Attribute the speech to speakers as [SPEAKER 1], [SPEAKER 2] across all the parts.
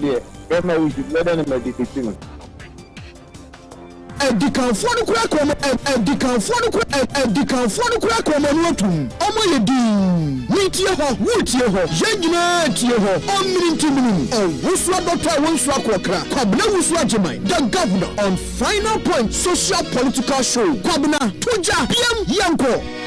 [SPEAKER 1] there. Remember, we should let them meditate.
[SPEAKER 2] Edikan fonu kura komo edikan fonu kura komo notum omo yedi nitie ho wutie ho yegyina tie ho omnintimnim Owusu Dr. Owusu Kwabena Owusu Agyeman, the governor on Final Point social political show. Kwabena tuja PM yanko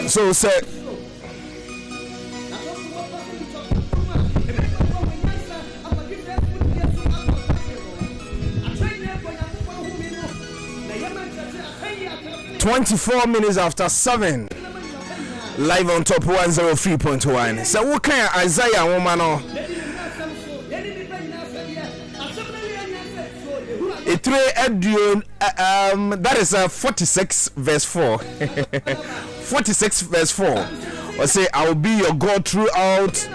[SPEAKER 2] So say "24 minutes after 7, live on top 103.1. So what kind of Isaiah woman? That is 46 verse 4. 46 verse 4. Or say, I will be your God throughout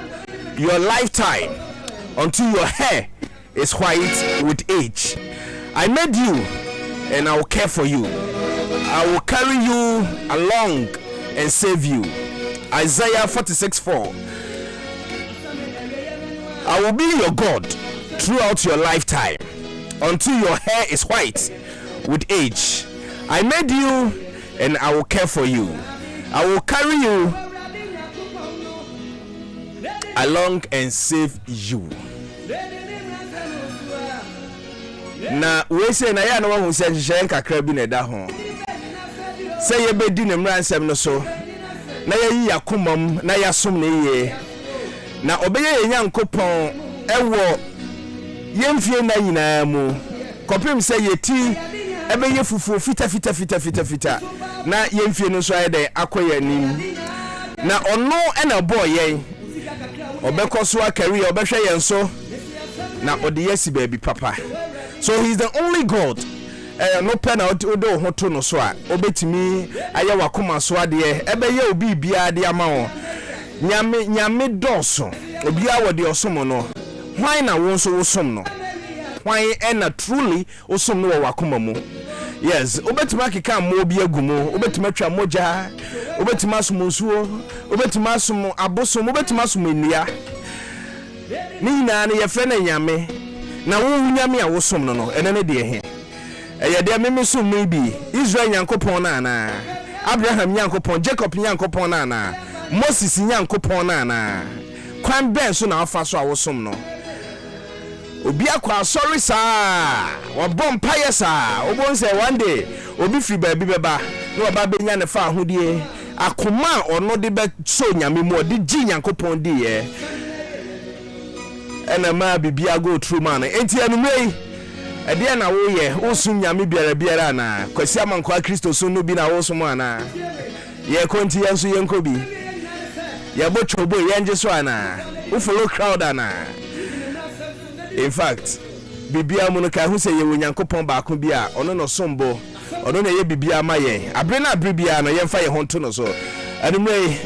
[SPEAKER 2] your lifetime until your hair is white with age. I made you and I will care for you. I will carry you along and save you. Isaiah 46:4. I will be your God throughout your lifetime until your hair is white with age. I made you and I will care for you. I will carry you along and save you. Na we say na ya na wa hu se nhye nkakra bi na da ho. Say ye be di ne mransem no so. Na ya yi yakomam na ya som ne ye. Na obeye ye nyankopon ewo yemfie na nyina mu. Kopim say ye ti ebe ye fufu fita na yemfie no so ayede akoye nim. Na ono ena boy ye. Obekọ so akari obehwe ye nso. Na ode yesi baby papa. So he's the only God. No pena odo hoto no so a obetimi aye wakoma so ade ebe ye obi bia de ama wo nyame doso obi a wode osom no hwan na won so wosom no hwan ena truly osom no wakoma mu. Yes, obetima keka mo obi agumo obetima twa moja obetima asom nsuo obetima asom abosom obetima asom enua ni nyina ne ye fe na nyame na wo nyame a wosom no ene ne de he de me so me bi Israel nyankopon na na Abraham nyankopon Jacob nyankopon na na Moses nyankopon na na kwan ben so na afa so a wosom no obi akwa sorry sa wa bom paye sa obon say one day obi fi ba bi beba na oba benya ne fa ahodie akoma ono de be so nyame mu odi gi nyankopon di ye ena ma bibia go through man enti anumei ede na wo ye osum nyame biara na kwasi amankwa Kristo so no bi na wo som ana ye konti yenso yenko bi ye bochobo yenje so ana wo follow crowd ana. In fact bibia mu no ka hu se ye wonyankopon ba ko bi a ono no sombo ono na ye bibia ma ye abre na abre bia no ye mfa ye honto no so anumei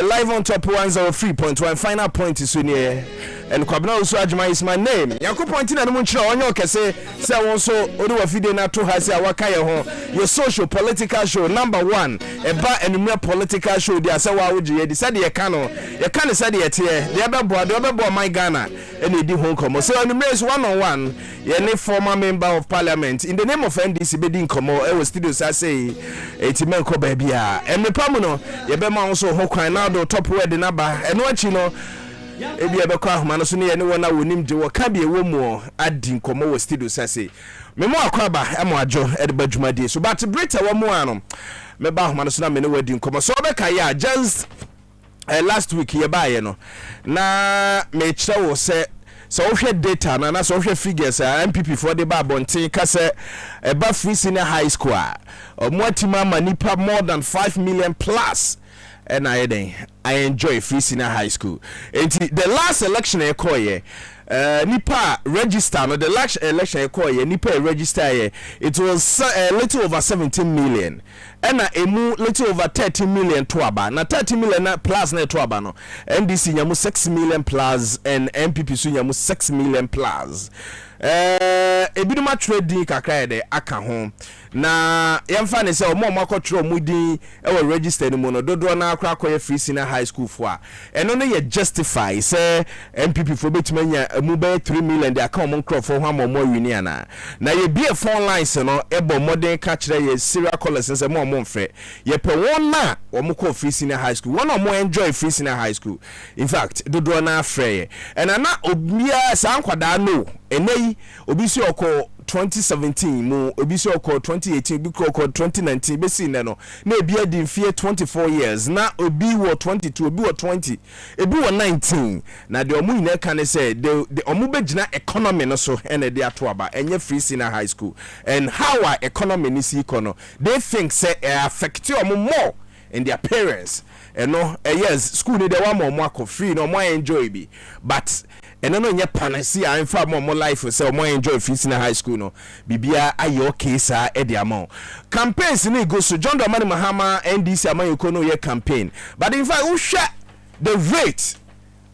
[SPEAKER 2] live on top 103.1 final point is near. And Kwabena Owusu Agyeman is my name. Yanko point na no nchira onye okese se won so odi wa fide na to ha se awaka ye ho. Your social political show number 1 eba enumere political show dia se wa woje ye di se de ye ka no ye ka ne se de ye te ye de bebo my Ghana and edi ho nkomo. So enumere is 1-on-1 ye ne former member of parliament in the name of NDC be di nkomo e wo studio sa say etimen ko ba bia emrepa mu no ye be ma so ho kwan na do top word na ba eno achi no ebi ebekọ ahoma no so ne ye ne wona wonim de wo ka bie wo mu adi nkomo wo studio sase memo akwaba emo ajo edeba dwumadi so but brita wo mu ano me ba ahoma no so na me ne wadi nkomo so obeka ya just last week ye ba ye no na me kire wo se so ohwe data na so ohwe figures MPP for the ba bonten ka se eba free senior high school mo atima manipa more than 5 million plus. And I enjoy free senior high school. And the last election I call ye, nipa register. No, the last election I call ye, nipa register ye. It was a little over 17 million. And emu little over 30 million tuaba. Na 30 million plus na tuaba no. NDC nyamu 6 million plus and MPP su nyamu 6 million plus. Ebiduma trading kakra de aka home.
[SPEAKER 3] na yɛmfa ne sɛ ɔmo akɔtwerɛ mu din ɛwɔ register no mu no dodoɔ na akora akɔyɛ free senior high school fo a ɛno no yɛ justify sɛ MPP fo betuma nya mu bɛyɛ 3 million de aka ɔmo nkrɔfo ho ama ɔmo awini ana na yɛ bie phone lines no ɛbɔ modern ka kyerɛ yɛ serial callers sɛ mo ɔmo mfrɛ yɛpɛ wɔn na ɔmo kɔ free senior high school wɔn ɔmo enjoy free senior high school in fact dodoɔ na afrɛ yɛ ɛna na obia saa nkwadaa no ɛnɛyi obi si ɔkɔ 2017 mu obi si ɔkɔ 2018 obi kɔ 2019 besi ne no na ebi adi mfie 24 years na obi wɔ 22 obi wɔ 20 ebi wɔ 19 na de ɔmo nyina ka ne sɛ de ɔmo begina economy no so ɛna de ato aba ɛnyɛ free senior high school and how our economy ni si kɔ no they think say affect ɔmo more and their parents and no yes school ni de wa mo akɔ free no mo enjoy bi but eno no nye panacea infa mo life say mo enjoy free senior high school no bibia aye okay sa e de amount campaigns ni go so John Dramani Mahama NDC amayeko no ye campaign but in fact who share the rate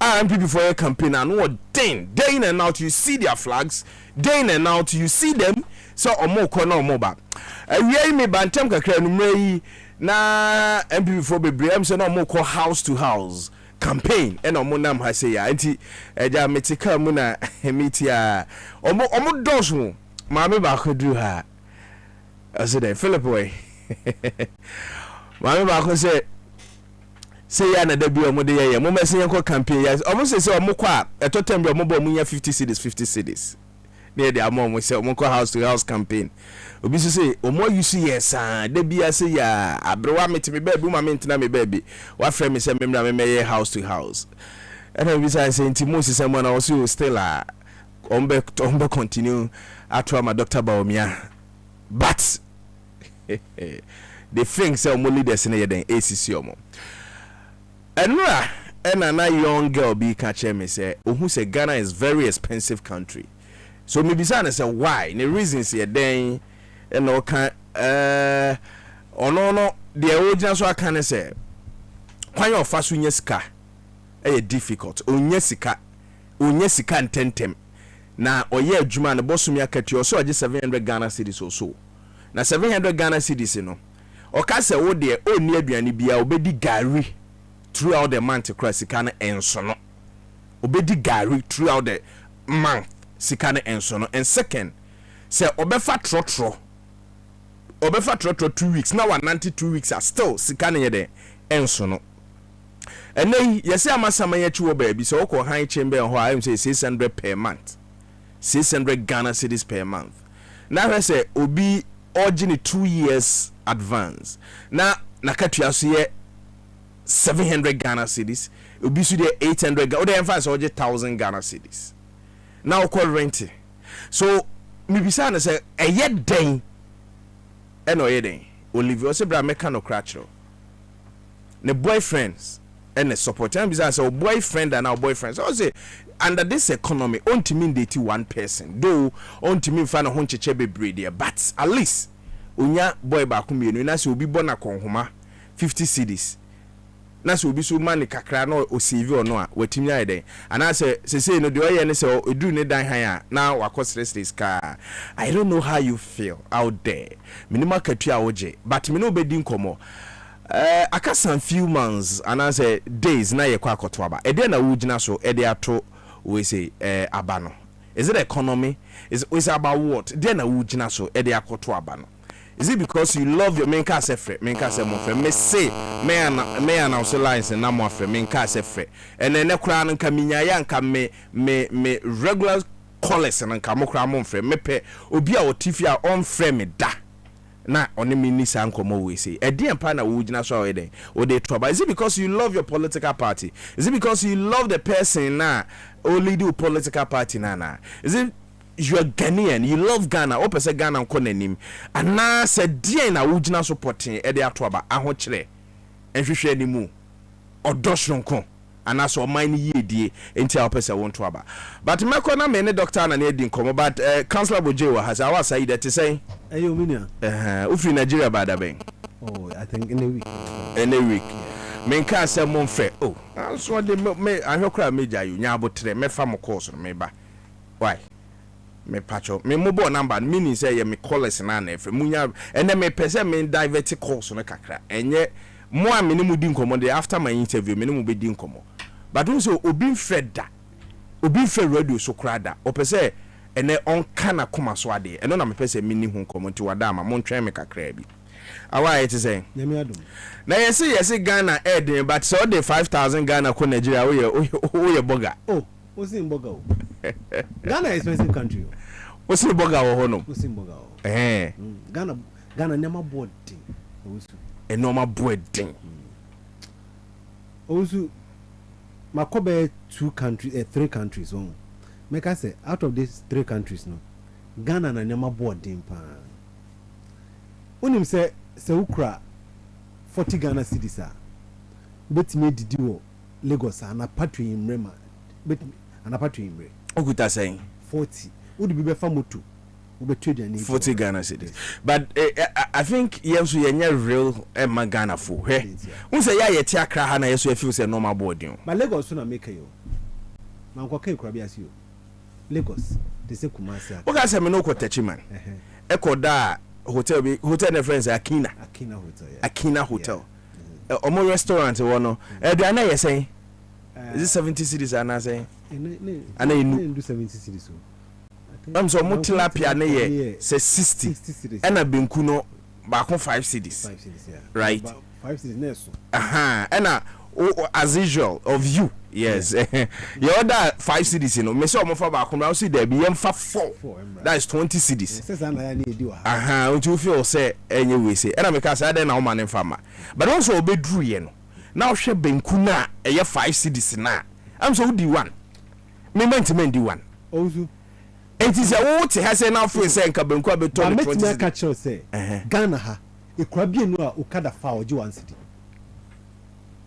[SPEAKER 3] MPP for your campaign and what day in and out you see their flags day in and out you see them so omo ko na omo ba awie me bantem kakra no mrei na MPP for bebre am say na omo ko house to house campaign and omo nam ha say ya nti eja metika mu na metia omo dos mu ma me ba ko du ha ase dey Philip boy ma me ba ko say ya na da bi omo de ye mo mesi yen ko campaign ya omo say omo ko a etotem bi omo bo mu nya 50 cities near the amount we say omo ko house to house campaign obi so say omo use yes da bia say ya abrewa metime baby ma mentina me baby wa frɛ me say me house to house and obi say nti Moses say na also still ombe continue atwa ma Dr. Baomia but the thing say omo leaders na ye den ACC omo enra na young girl be catch me say ohun say Ghana is very expensive country. So maybe say why? The reasons here then and no can no the original so I can say why your fast unya sika difficult unya sika ntentem na oye adwuma na bosumi akati so age 700 Ghana cedis so na 700 Ghana cedis no o ka say wo de oni aduane bia obedi gari throughout the month cross sika na enso no obedi gari throughout the month sikane enso no and second say obefa trotro 2 weeks now 92 weeks are still sikane ye de enso no and then yesi amasama ye chiwo baby so okọ han chamber ho I am say 600 per month 600 Ghana cedis per month now I say obi urging 2 years advance na nakatua so ye 700 Ghana cedis obi so de 800 o de emphasize 1000 Ghana cedis now call rent so maybe say say a yet day eno yeden Olivia say bra meka no crachro ne boyfriends and the support and say boyfriend and our boyfriends so say under this economy ontimi date one person though ontimi fa na ho ncheche bebre there but at least onya boy ba ko mienu na say obi bona konhoma 50 cedis na so obi so mani kakra na o CV ono a watimi ayeden ana say no de oye ne say edu ne dan han a na wakosres ka I don't know how you feel out there minima katua oje but me no obedi nkomo aka some few months ana say days na ye kwa akoto aba e de na wugina so e de ato we say abano is it economy is about what de na wugina so e de akoto aba no. Is it because you love your main cast effort? Main cast effort. Me say, me and also lines and I'm off main cast effort. And then the crown and Kaminya yanka me regular callers and Kamokra monfre. Me pe Obia or Tifia on frame me da. Na only minister uncle we say. A dear partner would not show it or they trouble. Is it because you love your political party? Is it because you love the person na only do political party na? Is it you are Ghanaian, you love Ghana, open say Ghana konenim, and now said dear na wujina supporting Eddie Atoba, ahochre, and you share the moo, or doshronko, and that's all mine ye dear, until person won't trouble. But Makona many doctor and Eddie come, but Councillor Bojewa has our side that to say,
[SPEAKER 4] Ayo Minia,
[SPEAKER 3] Ufi Nigeria by the bank.
[SPEAKER 4] Oh, I think in a week.
[SPEAKER 3] In a week. Men can't say Monfre. Oh, that's what they may. I hope I made you, Nyabo, me farm course, maybe. Why? me pacho me mobile number meaning say ye me callers na na efe munya ene me pese me divert calls no kakra enye mo a me ne mu di nkomo de after my interview me ne mu be di nkomo but also obi fred radio so krada o pese ene on kana koma so ade eno na me pese me ni hu nkomo nti wada ma mo ntwen me kakra bi awa it is
[SPEAKER 4] nyame adom
[SPEAKER 3] na yesi Ghana eden but so the 5000 Ghana ko Nigeria wo ye boga
[SPEAKER 4] What's in Boga? Ghana is expensive country.
[SPEAKER 3] What's in Boga or Hono?
[SPEAKER 4] What's in Boga? Ghana never boarding.
[SPEAKER 3] A normal boarding.
[SPEAKER 4] Also, Makobe 3 countries. Make I say, out of these 3 countries, no, Ghana na never boarding. When him say, Ukra 40 Ghana cedis, but me did you Lagos and a patri in Rema, but and a patri in Bre.
[SPEAKER 3] Okuta saying
[SPEAKER 4] 40. Would be famotu.
[SPEAKER 3] 40 Ghana cedis. But I think yes, we are real Emma Ghana for. Hey, who say ya yet ya cry hana yes, we feel say normal boarding.
[SPEAKER 4] But Lagos soon make you. Manko ke krabi as you. Lagos, they say Kumasi.
[SPEAKER 3] Oga say me no ko techiman. Eko da hotel ne friends Akina
[SPEAKER 4] Hotel. Yeah.
[SPEAKER 3] Akina Hotel. Omo restaurant wono. Aduana ye say is it 70 cities ana say? Ana you
[SPEAKER 4] do 70 cities.
[SPEAKER 3] I'm so mutilapia na ye say 60. Ena benku no ba kon 5 cities.
[SPEAKER 4] 5 cities, yeah.
[SPEAKER 3] Right.
[SPEAKER 4] 5 cities neso.
[SPEAKER 3] Ena as usual of you. Yes. You order 5 cities, you know. Me say omo fa ba kon na see there be yem fa 4. That is 20 cities. Until you feel say anyway say. Ena me ka say na woman en fama. But also obedru ye no. Now she benku na e 5 cities na. I'm so di one. Me men di one.
[SPEAKER 4] Also
[SPEAKER 3] it is a what has now for say nka benku abeto
[SPEAKER 4] no 20 cities. Catch you say Ghana ha e kwa bi no a ukada fa oje 1 city.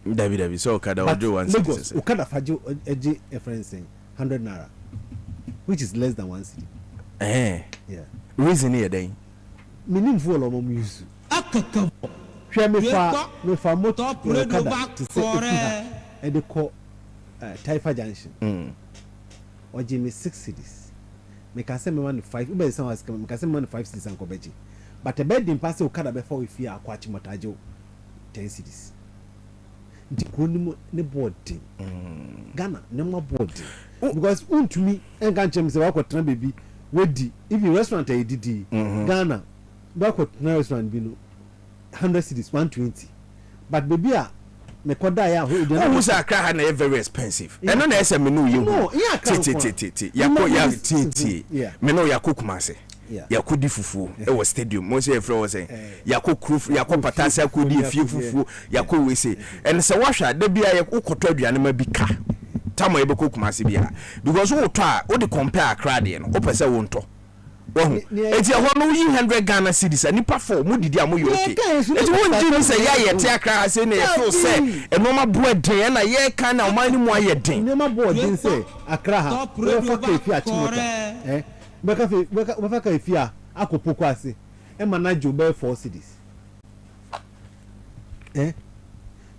[SPEAKER 3] David so ukada oje 1 city.
[SPEAKER 4] Lagos ukada fa oje a friend saying 100 naira, which is less than 1 city.
[SPEAKER 3] Yeah.
[SPEAKER 4] Reason
[SPEAKER 3] here then.
[SPEAKER 4] Minim fu lo mo use. Akaka. Hwe me fa moto ukada to say and they call Taifa Junction. Oje me 6 cities. Me can say me one 5. Ube say me can say me one 5 cities and kobeji. But a bed in pass ukada before we fear akwachi motajo 10 cities. Nti kroni ne boarding. Ghana no more boarding. Because to me enga chem say wakotena baby wedi if you restaurant e didi Ghana wakotena restaurant bi no 100 cities 120. But baby a me koda ya
[SPEAKER 3] who say Accra ha na very expensive. E no na ese me no ye hu. Ti. Yakọ ya ti. Me no yakọ Kumase. Yakọ di fufu e wo stadium. Mo say efre wo say yakọ kruf yakọ patasa yakọ di fie fufu yakọ we say. And say wahwa da bia yakọ koto aduane ma bi ka. Tamo ebe ko Kumase bia. Because wo to a wo de compare Accra de no. Wo pese wo nto. Eti ho no yi 100 Ghana cedis anipa for mu didi amu yo okay. Eti won ji ni say ya ye te Accra se na ye feel say e no ma bo den na ye kan na o man ni mu aye den.
[SPEAKER 4] Ne ma bo den say Accra ha. We fa ka fi achimota. We fa ka fi a akopoko ase. E manage be 4 cedis.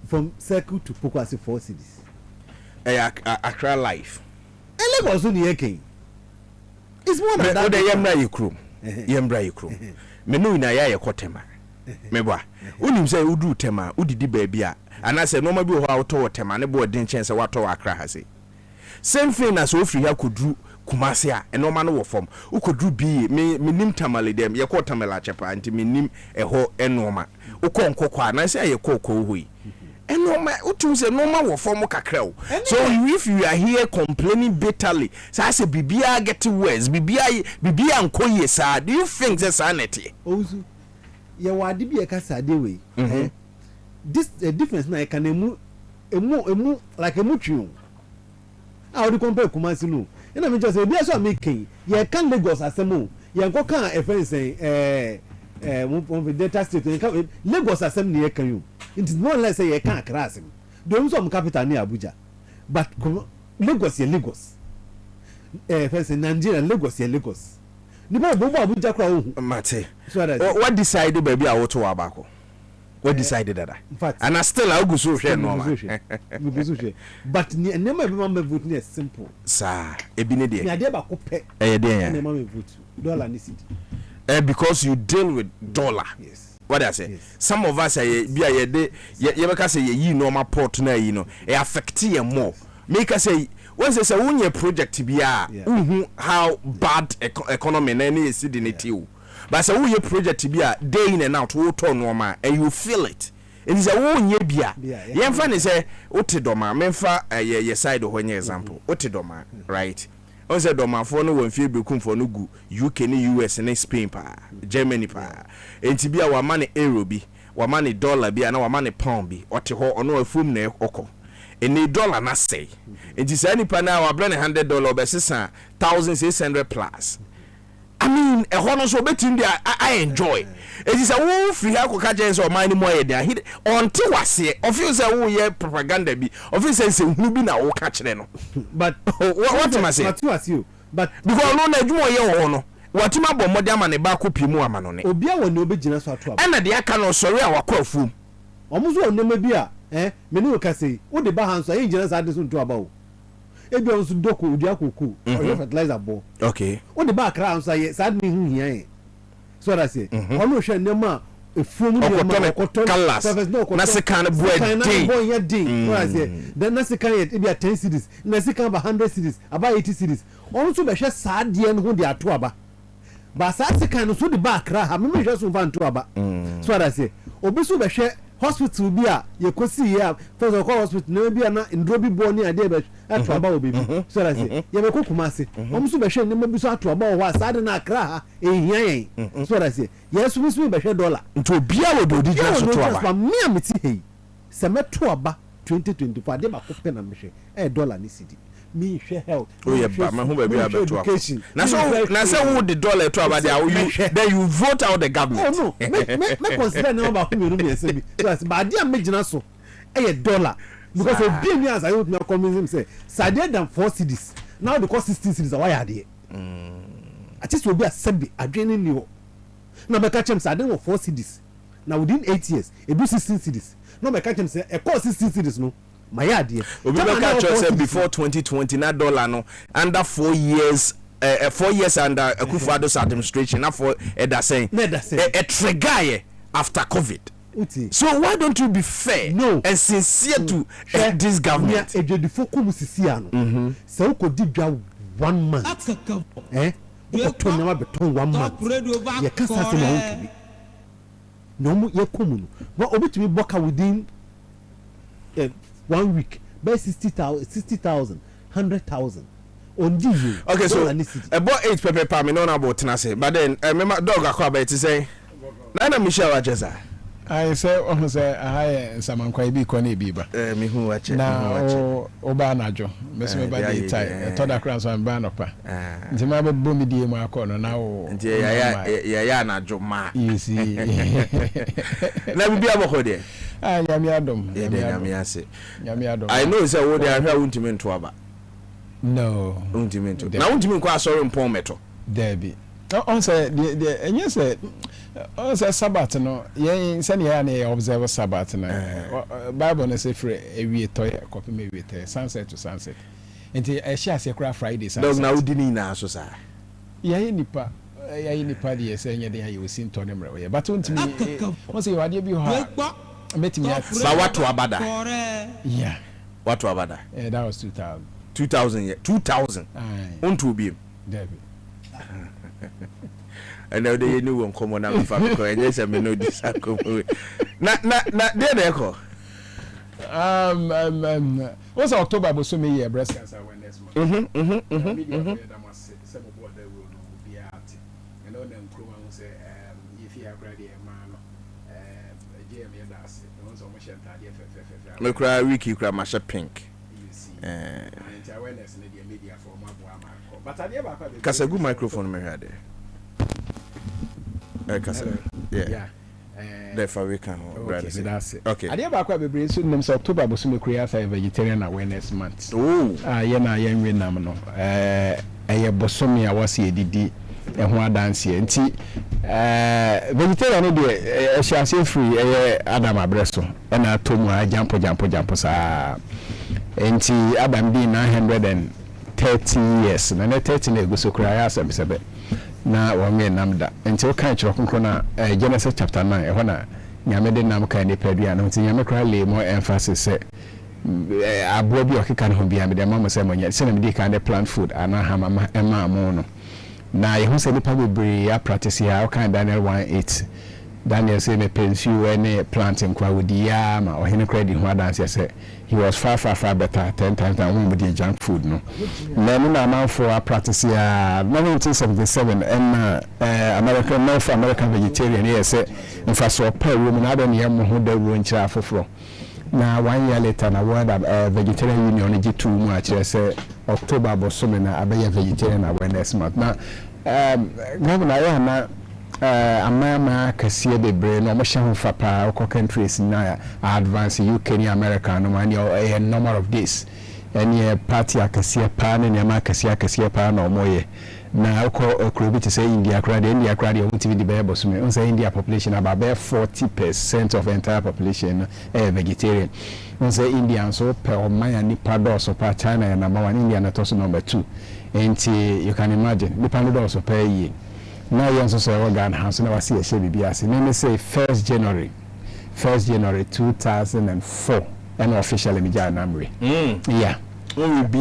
[SPEAKER 4] From Circle to Poko ase 4 cedis.
[SPEAKER 3] Accra life.
[SPEAKER 4] E Lagos ni ye ken. It's more than that.
[SPEAKER 3] Yembra yekrum. Me no ina ya yekotema. Me bwa. Unim say udu tema, udidi baby a. Ana say no ma bi ho a to tema ne bo den chance wato Accra ha say. Same thing as ofri ya kodru Kumase a no ma no wo form. Ukodru bi me nim tamale dem yekotamela chepa anti me nim eho enoma. Ukonkokwa na say yekokko hoi. And no my say no man will form kakra. So if you are here complaining bitterly, so I say bibia get worse, bibia anko yesa. Do you think that's sanity?
[SPEAKER 4] Also, ya wadi bi ekasa de way. This difference na can emu like emu twiun. How do compare Kumasi no? And I mean just say be so making. Ya can Lagos asemo. Ya go kan e friend say one data state Lagos asem ne kan you. It is more or less say you can't cross him. Don't some capital near Abuja. But Lagos is Lagos. First in Nigeria, Lagos is Lagos. The boy Abuja crowd.
[SPEAKER 3] Mate. What decided baby I want to wabako? What decided that?
[SPEAKER 4] In fact,
[SPEAKER 3] and I still I go so share no
[SPEAKER 4] but never remember vote near simple.
[SPEAKER 3] Sir, e bi ne de.
[SPEAKER 4] Me ade ba ko pe.
[SPEAKER 3] Eh de
[SPEAKER 4] yan. Never vote. Dollar ni city.
[SPEAKER 3] Because you deal with dollar.
[SPEAKER 4] Yes.
[SPEAKER 3] What I say?
[SPEAKER 4] Yes.
[SPEAKER 3] Some of us say be a ye beka say ye normal port na you know. E affect ye more. Make us say when say won project bia how bad economy na any is the native. But say won project bia day in and out wo turn normal and you feel it. It is a won ye bia. Ye mfa ne say wote doma memfa ye side ho nye example. Wote doma, right? On say doma for no won fie bekum for no gu UK ni US ni Spain pa, Germany pa. Enti bia wa mane euro bi, wa mane dollar bi na wa mane pound bi. Wote ho ono afum na okọ. Any dollar na say. It is any pana wa blend $100 be 1,600 plus. I mean, a honor so betting there I enjoy. It is a woo free hako kajes or mine more there. He until was here. Office a woo propaganda be. Office says who be now catch them.
[SPEAKER 4] But
[SPEAKER 3] what am I saying?
[SPEAKER 4] What was you? But
[SPEAKER 3] because no na you your honor. What him about modern man ba ko pimu amanone.
[SPEAKER 4] Obia won obi gina so ato aba.
[SPEAKER 3] And the aka no sorry a wakọ afum.
[SPEAKER 4] Omuzo onema bi a me no ka say wo de ba hanso e gina sa de so nto aba o. Ebi on so doko odi akoko or fertilizer bo.
[SPEAKER 3] Okay.
[SPEAKER 4] Wo de ba kra hanso ye sa de hu hia e. So that say ono hwe nema efuom de ma
[SPEAKER 3] okoton surface no na se kan bo
[SPEAKER 4] e din. So that say then na se kan ye bi 10 cities na se kan ba 100 cities about 80 cities. Ono so be hwe sa de no ho de ato aba. Ba sa se kan no so de ba kra ha me hwe so van to aba. So that say obi so be hwe hospital bi a ye kosi ye first of all hospital no bi na ndro bi bo ni ade be ato aba obi so that say ye be kokuma se om so be hwe ne bi so ato aba o wa sa de na kra ha e hia yen so that say yes we so be hwe dollar
[SPEAKER 3] nto obia wo do di so to aba
[SPEAKER 4] me ameti hei se me to aba 2024 de ba ko pe na me hwe dollar ni cedi me hwe health
[SPEAKER 3] oh yeah ba ma hu ba bi abeto na so wo the dollar to aba there then you vote out the government.
[SPEAKER 4] Oh no me consider no ba ko me no say bi so ba dia me gina so dollar because of being as I would me communism say sadder than 4 cedis now the cost 16 cedis why are there at least will be a sebi adwene ni ho na be catch him sadder 4 cedis now within 8 years e do 16 cedis no be catch him say e cost 16 cedis no my idea
[SPEAKER 3] obi be catch us before 2020 na dollar no under 4 years 4 years under Akufo-Addo's administration na for that saying a trigger after COVID. So why don't you be fair and sincere to this government?
[SPEAKER 4] The focus sisia no so ko di dwa 1 month to na beton 1 month ye kasa se na wonto no mu ye komu no obitumi boka within 1 week by 60,000 100,000 on you.
[SPEAKER 3] Okay, so about 8 pepper pa me no na about tenase but then remember dog akwa ba ti say na Michelle Wajeza
[SPEAKER 5] I say on say I samankwa bi ko na bi ba
[SPEAKER 3] me hu wache
[SPEAKER 5] na o ba najo me so me ba dey tie to da cross am ba no pa nti ma be bo mi die mu akọ no na o
[SPEAKER 3] nti ya najo ma
[SPEAKER 5] you see
[SPEAKER 3] na bi aboko de
[SPEAKER 5] nyame adom
[SPEAKER 3] nyame ase
[SPEAKER 5] nyame adom
[SPEAKER 3] I know say wo dey ahwa wuntimi nto aba
[SPEAKER 5] no
[SPEAKER 3] wuntimi nto na wuntimi kwa asori mpon meto
[SPEAKER 5] debi on say the enye say on say Sabbath no yen say na ya observe Sabbath no Bible no say free ewie toy copy me ewie toy sunset to sunset enti e share say kra Friday sunset
[SPEAKER 3] dog na udini na so sa
[SPEAKER 5] yen nipa de say enye de ya osi nto ne mre but ontimi on say wade bi ho metimi
[SPEAKER 3] ba watu abada
[SPEAKER 5] yeah
[SPEAKER 3] watu abada
[SPEAKER 5] that was
[SPEAKER 3] 2000 onto bi
[SPEAKER 5] David
[SPEAKER 3] and now they knew one common na fa ko enye se me no disakomo na dey dey ko
[SPEAKER 5] was October but so me year breast cancer awareness month
[SPEAKER 3] me cry wiki cry ma pink
[SPEAKER 5] awareness in the media for but I never
[SPEAKER 3] Kasagu microphone me had Kasagu yeah therefore we can
[SPEAKER 5] okay that's it
[SPEAKER 3] okay
[SPEAKER 5] I never quite be so name October but so me create a vegetarian awareness month
[SPEAKER 3] oh
[SPEAKER 5] yeah na yen we nam no bosomi a wase edidi ho adanse nti vegetarian no de ehwase free Adam Abreso na tomu jampo sa nti Adam bi 930 years na 30 na eguso kura ya asebsebe na wo me namda nti o kan kiro konkro na Genesis chapter 9 ho na nyame de nam kan ne padua no nti nyame kura le more emphasis say abo bi okeka no ho bia me de mama say monya se na me di kan de plant food ana hama ema mo no na yehu se nipa bebre ya practice ya o kan Daniel 1:8 Daniel say me pensu any planting kwa wodi ya ma o hene credit ho dance say he was far better 10 times than when we did junk food no na man for practice ya 1977 and North American vegetarian yes say in fact so per woman adam ya mo ho da ru nchira foforo na 1 year later na world vegetarian union ji tu mu a kire say October bosome na abeya vegetarian awareness month na governor ya na amama kasiye bebre no mo hye fapa ko countries na advance UK ni America no man a number of this any party akasiye pa ne ma akasiye pa no moye na ko krobi to say India crowd o TV di be bosome on say India population about 40% of entire population vegetarian on say India so per o man ni pado so pa China na number 1 India na to so number 2 and you can imagine the pando so per year now you also say organ house na wasi ehye bibia se me say 1st January 2004 and officially me ja namre yeah will be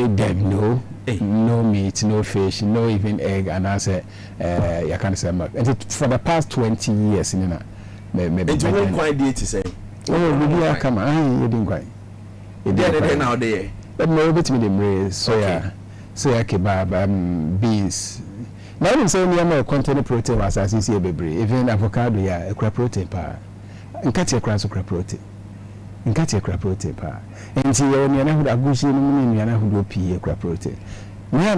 [SPEAKER 5] Debbie no meat, no fish, no even egg, and I say you can say for the past 20 years in maybe
[SPEAKER 3] you won't quite dare to say
[SPEAKER 5] oh come on you didn't quite you did now there but no bit me the soya kebab beans now you say me am contain protein as I see baby even avocado ya ekra protein pa nkati ekra so protein pa enti yo ni na hu agushi no ni na hu do pie ekra protein na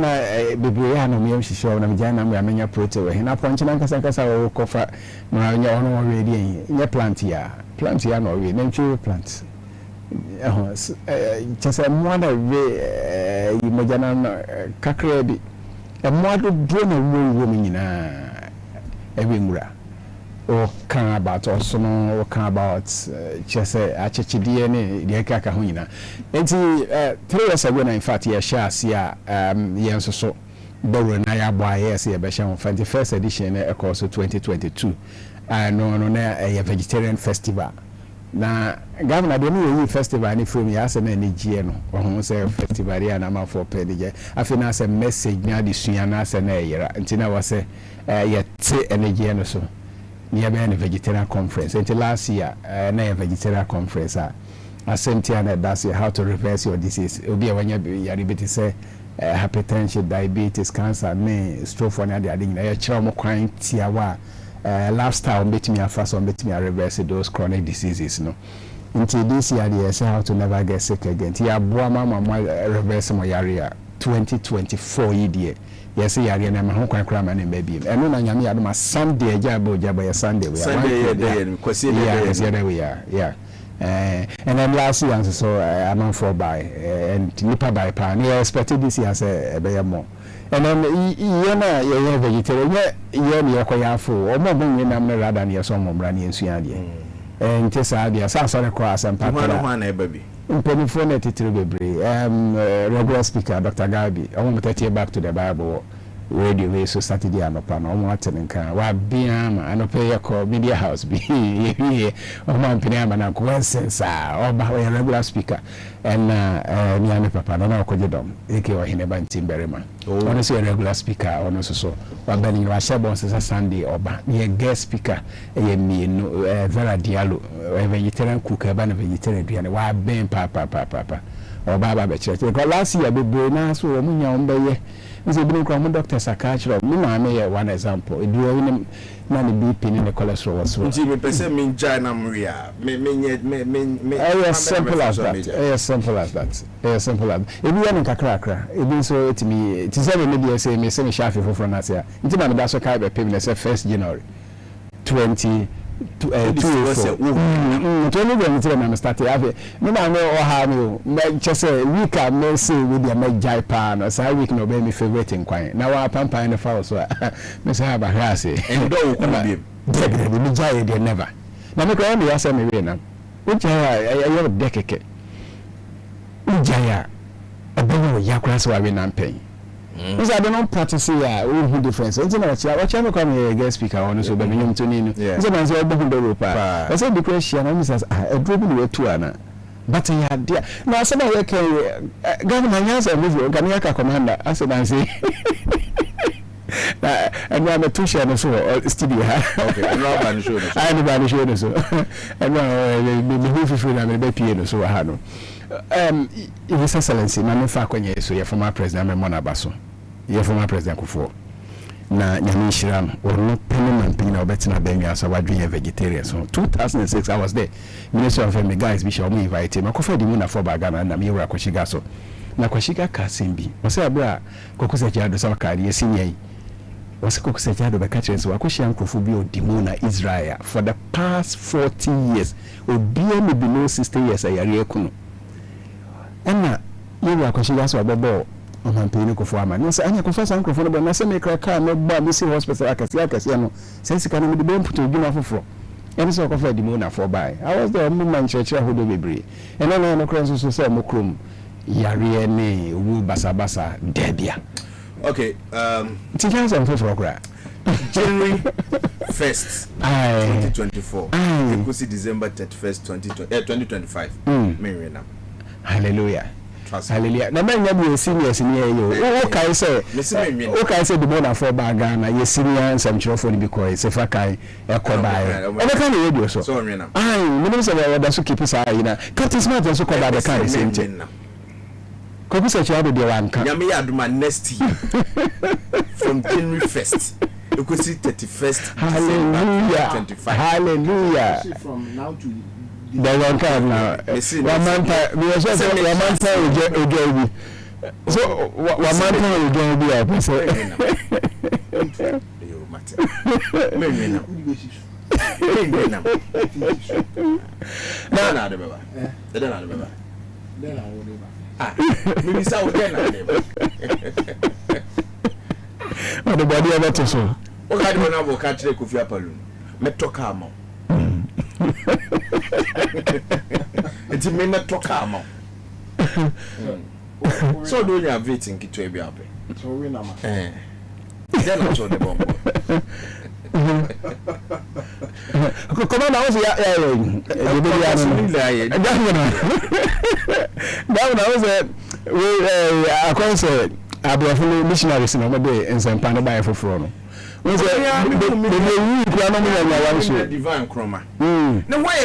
[SPEAKER 5] baby ya no me am shisho na me jana me amenya protein we na ponche na nkasa wo kofa na nya ono wo ready nya plant ya no we na nchu plant chese mwana we imojana kakre bi mwado drone wo nyina ewemura o kan about osono o kan about chese achechidie ne de kaka ho nyina enti 3 years ago na in fact ya sha sia yenso so boro na ya boa yes ya be sha 21st edition e course 2022 no na a vegetarian festival na governor de no festival ni from ya se na ni gie no ho se festival ya na ma for pedije afina se message na de sua na se na yera ntina wa se ya te energy no so ni ya be na vegetarian conference until last year na vegetarian conference asentia na that's how to reverse your disease obi e wanya ya ribeti se hypertension diabetes cancer me stroke for na de ading na ya kira mo kwan tiawa lifestyle betimi afaso betimi reverse those chronic diseases no until this year they say how to never get sick again ya boa mama reverse mo yarea 2024 year yes yarea na ma ho kwan kra ma na baby eno na nyame ya do ma Sunday jaba ya Sunday we yeah and then last year so I'm for by and nipa by pa we expected this year say be more and then you vegetarian you yakoya fo o mo bon na me rather na so mo bra na ensuan de and tesa dia sa so rekọ asampa
[SPEAKER 3] kwa na baby
[SPEAKER 5] mpemfo na titiri bebre regular speaker Dr. Gabi I want to take back to the Bible radio way so Saturday anopa na o mo atene kan wa bia ma anopa yakọ media house bi o ma mpini ama na ko sensa o ba regular speaker and mi ame papa na ko jedom eke o hine ba ntimberema ono so regular speaker ono so wa bani wa shebo sensa Sunday oba ye guest speaker ye mi no Vera Diallo vegetarian cook ba na vegetarian duane wa ben papa o baba be church ko last year be na so o munya on be ye nse bi ko mo doctor sakachro mi ma me ye one example eduro ni na ni BP ni ne cholesterol was so
[SPEAKER 3] nti me pese me njai na mria me
[SPEAKER 5] simple as that ebi ya nkakra ebi so etimi ti say me dey say me shafi foforo na say nti na me da so kai be pem na say 1st January 2024 2 I'm started have me na me o ha me me just say week I me say with the me jai pa no say week no be me favorite in kwan na wa pampa in the fall so me say ba grass and do ku be me jai dey never na me ko me say me we na o jai ayo dekeke o jai abawo yakura so wa we na pen. Because I don't practice here, who difference. It's not what you come here, guest speaker, on so, but you to need. It's a man's open the rope. I said the question, I says, I drove away to Anna. But I had dear. No, somebody can government has a movie, Ganiaka commander. I said, I say, and I'm a two-share and so, studio. Okay, I'm sure. I'm sure so. And the movie for them, the baby, so I had. His Excellency, my father, so you're former president, Mona Basso. You're former president Kufo. Na Yami Shiram, or no penman pin or better than so I drink a vegetarian. So 2006, I was there. Minister of Family Guys, Bishop me invited. I could Muna for Bagana and Amira Koshigaso. Nakwashika Kasimbi. Was a bra, Kokusa Jado Sakari, senior. Was Kokusa Jado Bakachi, so Akushian Kufubio Dimona Israel for the past 40 years. Or below 60 years, I are Anna, you were Koshigas or Bobo on Pampino Kofama. No, I can confess Uncle for the Nassame Craka, no Babisi Hospital, Akasiano, since you can be born to do for. And so offered the moon for by. I was the woman church who do be. And then I cross to say Mokrum, Yariene, Wu Basabasa, Debia.
[SPEAKER 3] Okay,
[SPEAKER 5] Tickets and for
[SPEAKER 3] January 1st, 2024. You could see December 31st, 2025. Marina.
[SPEAKER 5] Hallelujah. Hallelujah. Na man yabu seniors in here you. Okay say. Okay say the bona for Bagana, you senior some chofo ni biko se fa kai e ko bai. E be kan radio so.
[SPEAKER 3] So me na.
[SPEAKER 5] Ai, me no say we da so keep say na. Cut smart so ko ba the kan same thing. Ko bi say chiado de wan kan.
[SPEAKER 3] Nyame ya aduma next year. From January 1st. You could see 31st.
[SPEAKER 5] Hallelujah.
[SPEAKER 3] 25.
[SPEAKER 5] Hallelujah.
[SPEAKER 4] From now to
[SPEAKER 5] the one kind now. Wamanta, we also say Wamanta Ojobi. So Wamanta Ojobi, I say.
[SPEAKER 3] You matter. Maybe so.
[SPEAKER 5] The body of it so.
[SPEAKER 3] What kind of one catch the Kufia Palun? Metokamo. It's a minute to come. So do you have waiting to be happy?
[SPEAKER 4] So we know.
[SPEAKER 3] Then I'm so the bomb.
[SPEAKER 5] Come on, I was I concert. I brought missionaries in our day in San Pano by for Frono. We
[SPEAKER 3] divine chroma. No, why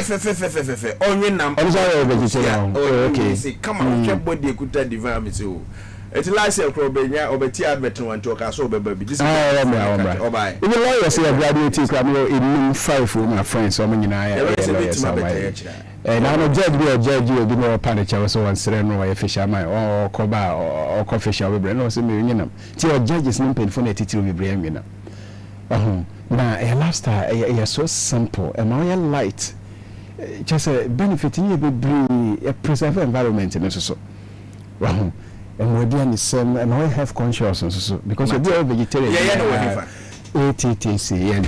[SPEAKER 3] onion number? Okay, come on, your body could tell divine me too. It's last year, Kwabena or Betty Albert to talk us over baby. This is all by. Even lawyers say a graduate in 5 with my friends, so many and I'm a judge will be more panic. I was one sereno or a fisherman or coba or coffee shop. No, so me, till judges no pain for a title with Brian. Now, a lifestyle is so simple and more light. Just a benefiting you bring a preserve environment in so. And we're doing the same and I have consciousness because we're vegetarian. ATTC and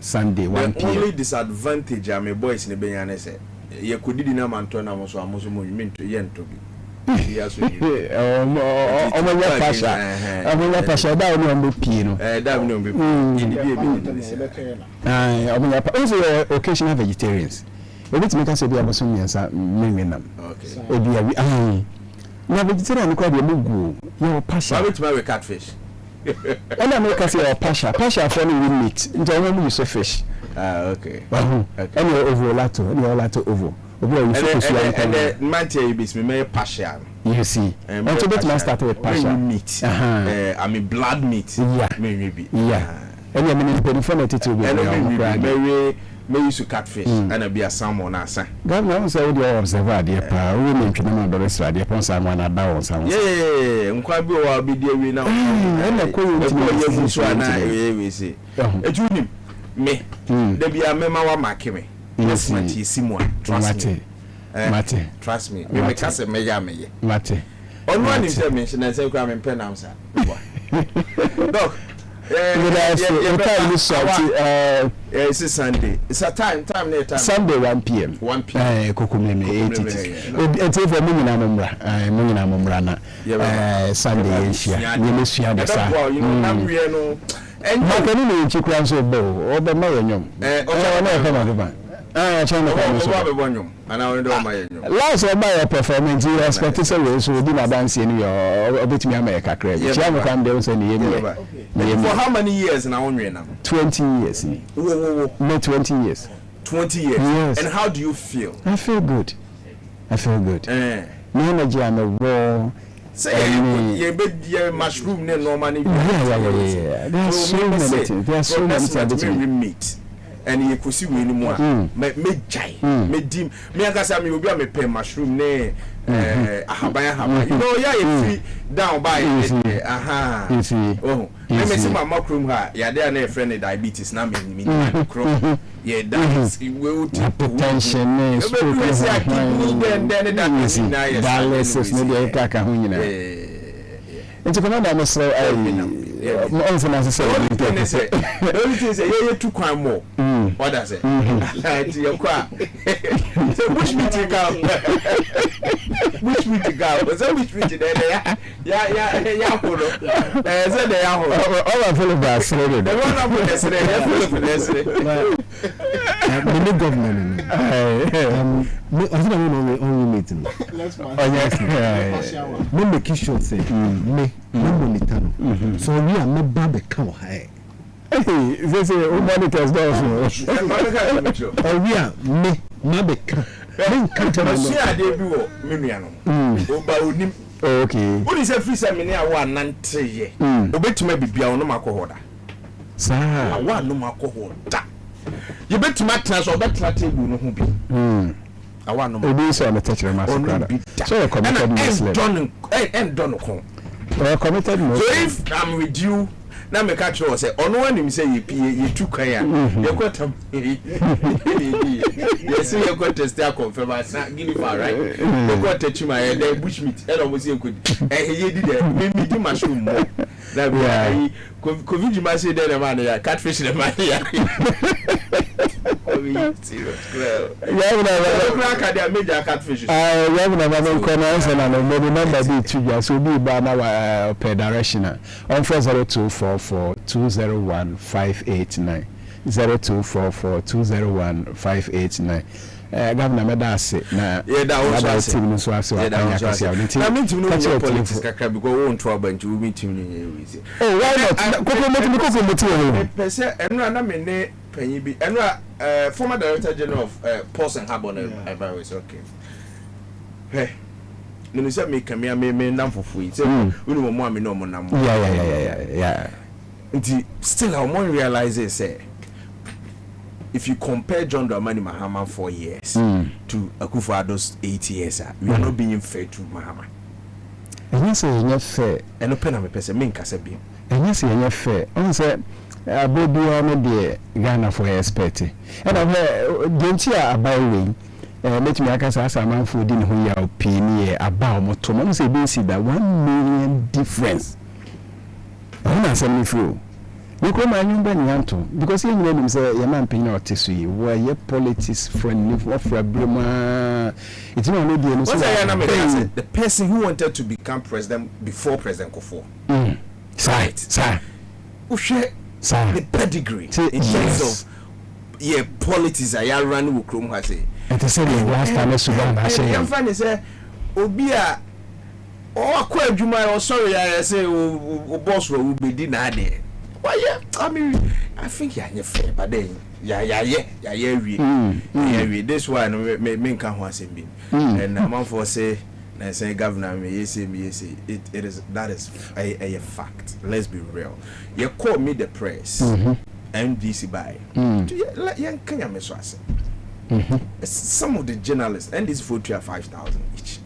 [SPEAKER 3] Sunday 1 p.m. The only disadvantage I'm a boys in the Benyane say you could did not Antona Mosu mean to yen to be. Yes, Pasha down on the Pino. Down on the also occasional vegetarians. Let's make us a bit of a okay. Now, vegetarian called you Mugu. You're Pasha. I will marry catfish. And I make us say Pasha. Pasha for me with meat. Into only use fish. Okay. And you're over lato. And you're lato over. And the mantia is me Pasha. You see. And to bet man started with Pasha. Meat. I mean blood meat. Yeah. Maybe. Yeah. And you're meaning benefit to be. And me used to catfish and be a salmon or something. God knows how you observe the power. We need to know the rest of the upon someone about someone. Yeah, Kwabena will be there now. And the cool we see. A dream. me there be a mema wa make me yes mate simu trust me mate trust me me ka se me ya me ye
[SPEAKER 5] mate
[SPEAKER 3] on one is mention and say kwa me pen am sir dog it's a Sunday. It's a time near time.
[SPEAKER 5] Sunday 1 p.m.
[SPEAKER 3] 1 p.m.
[SPEAKER 5] Kokumeme 80. It's for Munina Mumrana. Sunday Asia. We miss you the same. You know, and how can you chicken so bow or the mayon? Last of my performance, you expect to say, so we did dance in your bit me America credit. For
[SPEAKER 3] how many years now?
[SPEAKER 5] 20 years. No, 20 years.
[SPEAKER 3] 20 years. Yes. And how do you feel?
[SPEAKER 5] I feel good. My energy and the raw.
[SPEAKER 3] Say you mushroom normally.
[SPEAKER 5] Yeah. There's so many things. There's so many things.
[SPEAKER 3] And you could see me anymore. Me jai, me dim, me agasa me obi a me pay mushroom ne ahaba. You know, yeah, you free down by aha. Oh, me see my mushroom ha. Yeah, there na friend diabetes na me crow. Yeah, that is will
[SPEAKER 5] hypertension. Dialysis no dey ka ho nyina. Into command I must say only thing say you too quite more. What does it? Like your car. So which meeting go? Which meeting go? So which meeting there? Yeah. Polo. Say there all I feel about sorry. The one up with yesterday,
[SPEAKER 4] the new government. I think I'm only meeting. Let's me make sure say me monitano. So we are not bad the cow high.
[SPEAKER 5] Hey, they say monitors don't.
[SPEAKER 4] We are me mabeka.
[SPEAKER 5] Okay.
[SPEAKER 3] What is a free seminar? One nante. Obey to maybe be on Macohoda.
[SPEAKER 5] Sir,
[SPEAKER 3] I want no Macohoda. You bet to my class or bet to table no be. I want no
[SPEAKER 5] be so I'm a teacher. So I committed
[SPEAKER 3] and Donald.
[SPEAKER 5] Committed.
[SPEAKER 3] So if I'm with you. Now me catch you say on one him say you too kaya you got him you see you got test confirm as guinea fowl right you got touch my head bush meat and almost you could he did me do mushroom more that be covid man say there man ya catfish the man ya major catfish so be by now per direction on 0244201589 0244201589 Governor Medase na that team so aso akanya kasi awon team na politics kakra because won to abanju we meet team ni say oh why not koko moti we pese enra na me ne panyi bi enra former director general of Pulse and Harbor Environment okay hey no say me kamia me ndam fofu say we no mo am no mo nam yeah still I won't realize say if you compare John Dramani Mahama 4 years to Akufo-Addo's 8 years, we are not being fair to Mahama.
[SPEAKER 5] And you say you're fair.
[SPEAKER 3] And no pen of a person, mean Casabi.
[SPEAKER 5] And you say you're fair. On said, I will be on the Ghana for expert. And I've don't you about wing. Let me ask a man for dinner who you are opinion about Motomon say, basically, that 1 million difference. I'm not saying through. You come and you because you know him say your man paying out to see where your politics friendly for Bruma. It's not only
[SPEAKER 3] the person who wanted to become president before President Kofo.
[SPEAKER 5] Sir.
[SPEAKER 3] Who share the pedigree in terms of politics I run with Chrome has say.
[SPEAKER 5] And to say the last time I say
[SPEAKER 3] I'm funny say Obia or Kwabena or sorry I say boss will be denied. Well, yeah, I mean, I think you're fair, but then, this one, me can't want to be. And I'm on for say, Governor, me say, it is that is a fact. Let's be real. You call me the press, NDC by. Some of the journalists, and this vote 5,000 each.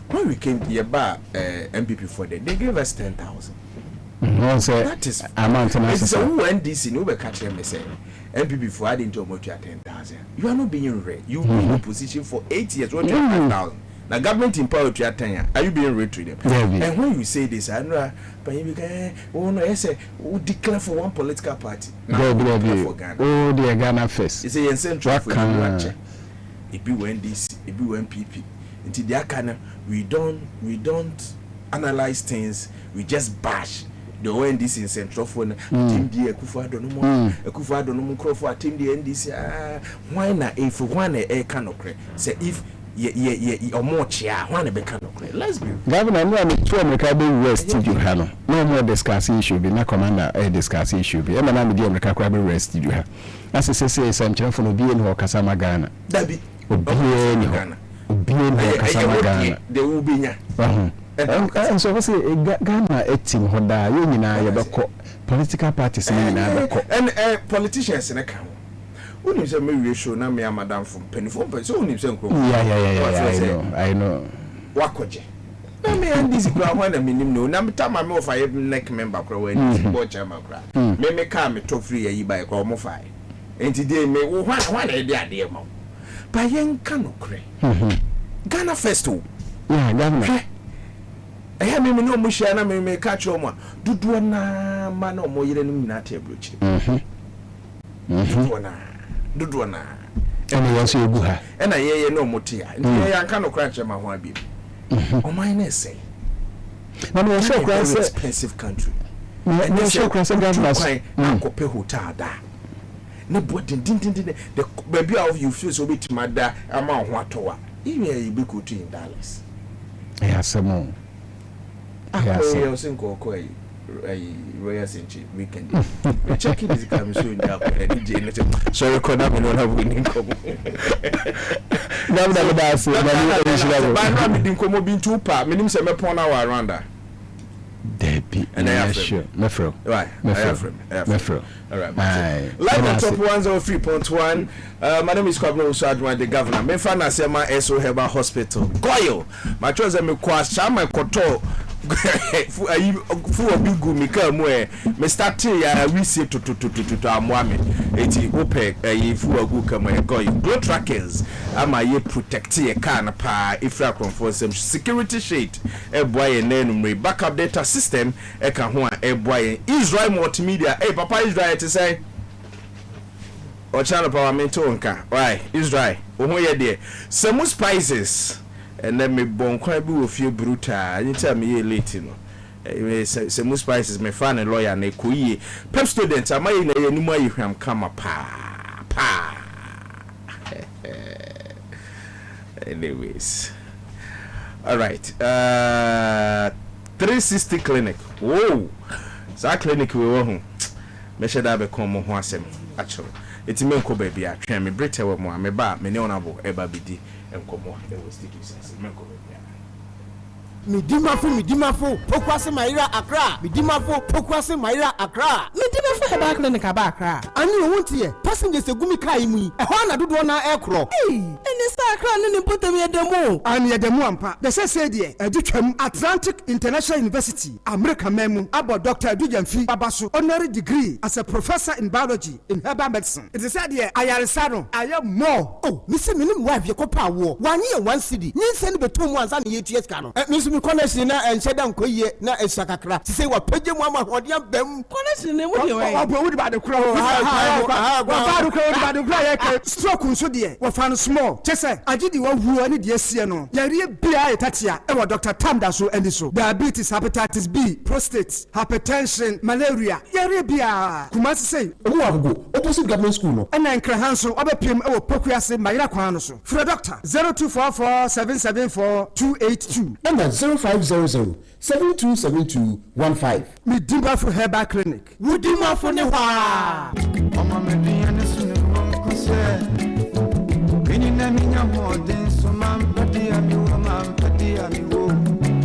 [SPEAKER 3] When we came to your bar, MPP for that, they gave us 10,000. That is
[SPEAKER 5] amount of
[SPEAKER 3] it's a NDC no be catch me say MPP for adding to about 10,000. You are not being read. You've been in a position for 8 years, 5,000. Now government in power to 10. Are you being read to them? And when you say this, I know, but you can who declare for one political party.
[SPEAKER 5] For Ghana. Oh, the Ghana first.
[SPEAKER 3] It's a central for you. It be NDC, it be MPP. Until they can, we don't analyze things. We just bash. The NDC in central phone team the Akufo-Addo no more Akufo-Addo no more crop team the NDC why na if one e can okre say if ye or more chia why na be can okre let's be
[SPEAKER 5] governor no am to America be rest studio ha no more discussing issue be na commander discussing issue be e na me di America kwa be rest studio ha as say some chef no be no kasama Ghana
[SPEAKER 3] dabi
[SPEAKER 5] obi ni Ghana obi ni kasama Ghana
[SPEAKER 3] de wo be nya
[SPEAKER 5] and so we say Ghana a team hoda you nyina ye beko political parties nyina beko
[SPEAKER 3] and politicians in account unim say me we show na me madam from penifo so unim say nko
[SPEAKER 5] yeah I know
[SPEAKER 3] wakoje na me NDC kura ho na minim no na metama me ofa ye neck member kura we NDC board chairman kura me ka me to free ye buy kura mo fa enti dey me wo hwan na e dey ade mo ba yen ka no kure Ghana first o
[SPEAKER 5] yeah Ghana
[SPEAKER 3] me no mushia na me catch omo dudu na ma na omo yire nim na tablochi dudu na
[SPEAKER 5] ene yo so egu ha
[SPEAKER 3] ena ye no motia ye yanka no kra che ma ho abi o mine say
[SPEAKER 5] na no show kra say
[SPEAKER 3] expensive country
[SPEAKER 5] no show kra say government
[SPEAKER 3] akope hotel da na bodin the baby of you feel so bit mada ama ho atowa even you be good in Dallas
[SPEAKER 5] samo
[SPEAKER 3] I was in Koko, Royal Century weekend. Checking this coming soon. Sorry, Conor, we don't have winning.
[SPEAKER 5] Never that's it.
[SPEAKER 3] By now, we didn't come up in 2 parts. Minimum 7 pound hour around that.
[SPEAKER 5] Debbie, and I have sure. Mefro.
[SPEAKER 3] Right,
[SPEAKER 5] Mefro.
[SPEAKER 3] All right. Live on top 103.1. My name is Kwabena Owusu Agyeman, the governor. Me fan asema SO Herbal Hospital. Goyo. My choice me kwa chama koto. Fu obigu mika mwe me start ya wisi to amwame eti ope fu ogu kama Goyo glow trackers ama ye protect ye car na pa ifra conform security sheet e boy nenumre backup data system e ka ho a e boy Israel multimedia papa Israel to say o channel power mentor nka why Israel o ho ye de some spices and then me bon kwa bi wo fie brutal anytime me late no say most spices me fan a lawyer na ekoyi pep student amayi na ye nimu ayihwam kama pa anyways all right 360 clinic whoa that clinic we wo hu me sheda be kom ho asem actually eti me nko ba bia twen me brete wo mo me ba me ne onabo e ba bidi enkomo e wo stick sense me nko ba bia
[SPEAKER 2] Midimafo pokwase Maira Accra Midimafo pokwase Maira Accra
[SPEAKER 6] Midimafo Herbal Clinic aba Accra
[SPEAKER 2] ani wontie passengers egumi kai mu e ho na dodo na ekro
[SPEAKER 6] eni sa Accra ne potem yedemu
[SPEAKER 2] ani yedemu ampa de se de aditwam Atlantic International University America memu abo Dr. Adujamfi babaso honorary degree as a professor in biology in herbal medicine it is said here ayaresa no aye more misi minim wife yekopa wo wanye 1 cedi nyense ne betom ansa ne yeties ka no mi connection na ensheda nkoye na esakakra ti say wa page mu ama hode ambam
[SPEAKER 6] connection ne mu de we
[SPEAKER 2] obo we ba de kura ho wa ba de kura ba de kura ye ka stroke nso de wa fa no small chese agidi wa hu ani de asie no yare bia etatia e wa Dr. Tamda so andi so diabetes hepatitis B prostate hypertension malaria yare bia kuma say
[SPEAKER 7] owo agogo opposite government school no
[SPEAKER 2] na nkra hanso obepiem e wo pokuase mayira kwan no so for doctor 0244 774 282
[SPEAKER 7] number 0500-727215.
[SPEAKER 2] Midimafo Herbal Clinic.
[SPEAKER 6] Midimafo ne hwa.
[SPEAKER 8] Mama mediane sunu kuse. Kini na minya modin so mam pati ami wo mam pati ami wo.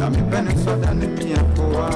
[SPEAKER 8] Ami bene soda ne miya kwa.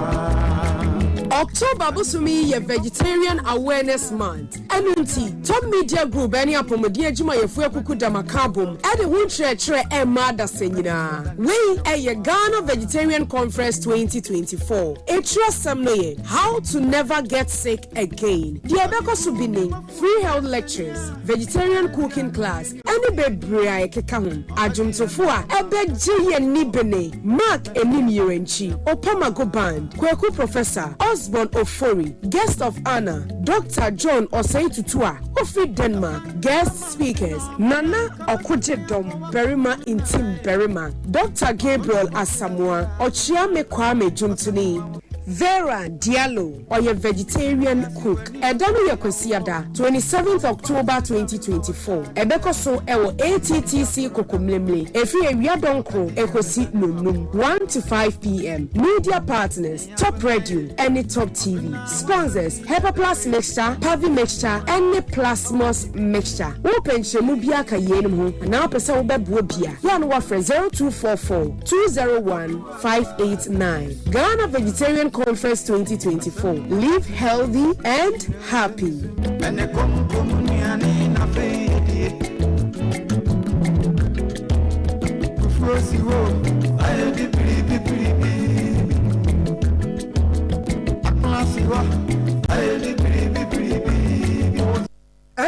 [SPEAKER 9] October busumi ye Vegetarian Awareness Month. Enunti Top Media Group any apomodi adwuma yefu akuku damakabom e de won chere emma da senyina we a Ghana Vegetarian Conference 2024 etrasam no ye how to never get sick again the abeko subini free health lectures vegetarian cooking class any bebre a keka ho adwumtofo a ebeji ye nibene mark enimirenchi opamago band kweku professor Osborn Ofori guest of honor Dr. John Osei-Tutua of Denmark guest speakers Nana Okujedom Berima Intim Berima Dr. Gabriel Asamoah Ochiame Kwame Jumtuni Vera Diallo or your vegetarian cook. Edanu Yakosiada, 27th October 2024. Ebeko so ewo ATTC Kokomlemle. Efri Ewiadonko Ekosi Lunum. 1 to 5 p.m. Media partners, Top Radio, any Top TV. Sponsors, Hepa Plus Mixture, Pavi Mixture, any Plasmos Mixture. Open Shemubia Kayenmu, and now Pesa Ubebubia. Yan Wafre 0244 201 589. Ghana Vegetarian Conference 2024. Live healthy and happy.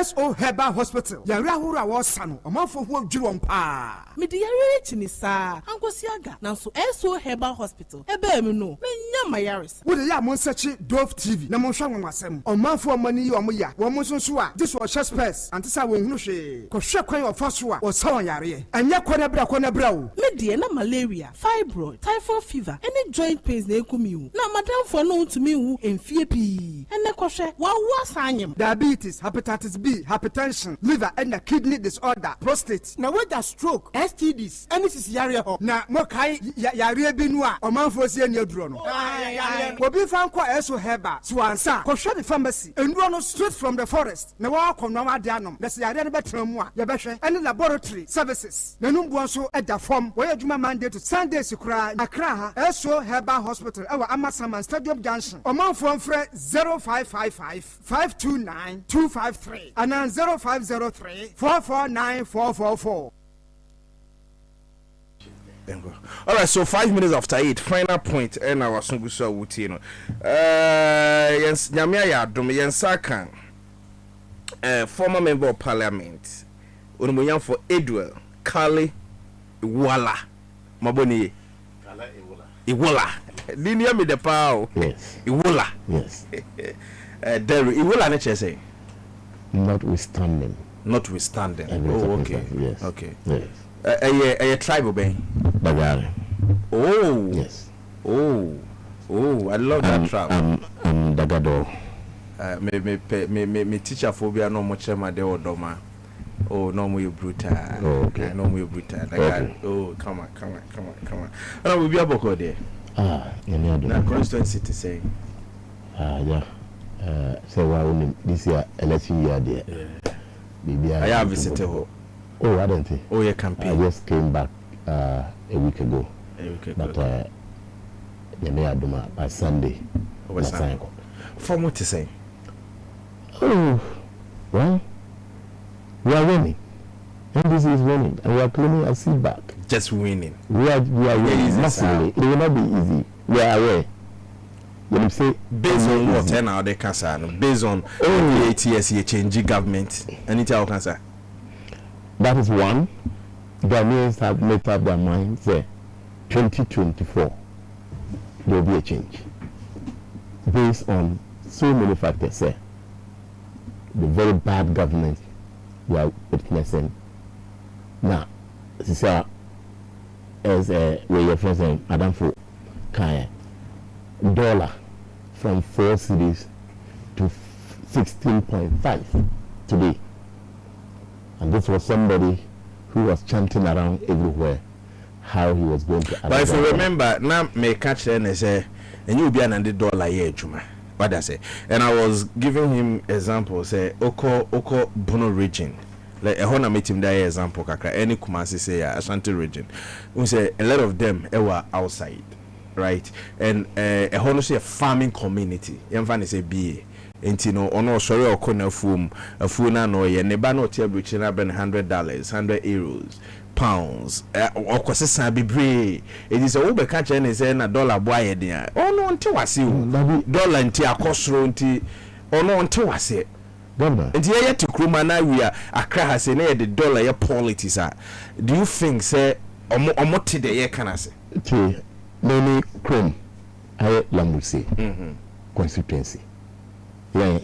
[SPEAKER 2] SO Herbal Hospital. Yara hura wa sano. Omanfo ho dwurom pa.
[SPEAKER 6] Me de yare chini sa. Ankosiaga. Nanso SO Herbal Hospital. Ebe me no. Menya mayaris.
[SPEAKER 2] Wo de ya mon search Dove TV. Na mon hwa nwasem. Omanfo mani yi omo ya. Wo mo sonso a. This was chest press. Antisa wo hunu hwe. Ko hwe kwan of faso a. Wo sawon yare. Anya kwana bra o.
[SPEAKER 6] Me de na malaria, fibroid, typhoid fever, any joint pains na ekumi hu. Na madam for no ntumi hu emfie pi. Ene ko hwe. Wa sanyem.
[SPEAKER 2] Diabetes, hepatitis B, hypertension, liver and kidney disorder, prostate. Na whether stroke, STDs, any yare ho. Na mo kai yare bi nu a omanfo sie ne aduro no. Obi fan kwa eso heba. So ansa, ko hwe the pharmacy. Enduro no straight from the forest. Na wa konwa ade anom. Na se yare no betra mu a, ye behwe. Any laboratory services. Na numbu nso eda form. We adwuma Monday to Sunday sikura. Akra ha, eso Herbal Hospital. Ewa Amasaman Stadium Junction. Omanfo mfre 0555 529 253. And 0503 449 444.
[SPEAKER 3] All right, so 5 minutes after 8, final point. And our Sungusa Wutino. Yes, Nyamia Yadum, Yensakan, former member of parliament, Unumuyan for Edwell, Kali Iwala, Maboni Iwala. Didn't you me the power?
[SPEAKER 7] Yes.
[SPEAKER 3] Iwala.
[SPEAKER 7] Yes.
[SPEAKER 3] Derry, Iwala, let's say.
[SPEAKER 7] Notwithstanding.
[SPEAKER 3] Oh, okay.
[SPEAKER 7] Yes.
[SPEAKER 3] Okay.
[SPEAKER 7] Yes.
[SPEAKER 3] A tribe obey.
[SPEAKER 7] Bagari.
[SPEAKER 3] Oh.
[SPEAKER 7] Yes.
[SPEAKER 3] Oh, I love that tribe.
[SPEAKER 7] I'm Dagado.
[SPEAKER 3] Me teacher phobia no much my de odoma. Oh, no more brutal.
[SPEAKER 7] Oh, okay.
[SPEAKER 3] No more brutal.
[SPEAKER 7] Okay.
[SPEAKER 3] Oh, come on. And we'll be able to go there. Now, constituency to say.
[SPEAKER 7] Yeah. So why this year election year there?
[SPEAKER 3] I have visited her.
[SPEAKER 7] Oh, I don't think.
[SPEAKER 3] Oh, your campaign.
[SPEAKER 7] I just came back a week ago. But by Sunday.
[SPEAKER 3] From what to say?
[SPEAKER 7] Oh, well, we are winning. NDC is winning, and we are claiming a seat back.
[SPEAKER 3] Just winning.
[SPEAKER 7] We are winning massively. It will not be easy. We are aware. When you say
[SPEAKER 3] based on what now they can say, based on 8 years you change government, and it's our cancer.
[SPEAKER 7] That is one. Ghanaians have made up their mind. Say 2024 there will be a change based on so many factors. Say the very bad government we are witnessing now. This is as where your friends saying Adam for Kaya dollar from 4 cities to 16.5 today. And this was somebody who was chanting around everywhere how he was going to.
[SPEAKER 3] But if you remember, now may catch and say, and you'll be $100 year, Juma. What I say, and I was giving him example. Say, Oko Bono region. Like a Hona meet him there example. Kaka any Kumasi say Ashanti region. We say a lot of them were outside, right? And a Hona say a farming community. Yamfani say BA. enti no ono sori okona afu na no ye ne ba no tie bruchi na ben $100 €100 pounds okosesa bibre it is a wo be ka che ne say na dollar boy ye dia ono nte wase o dollar nti akosoro nti ono nte wase nti ye te kroma na wi akra ha say na the dollar ye politics do you think say omo te de ye kana say
[SPEAKER 7] ti many chrome I Lamuse constituency. Yeah,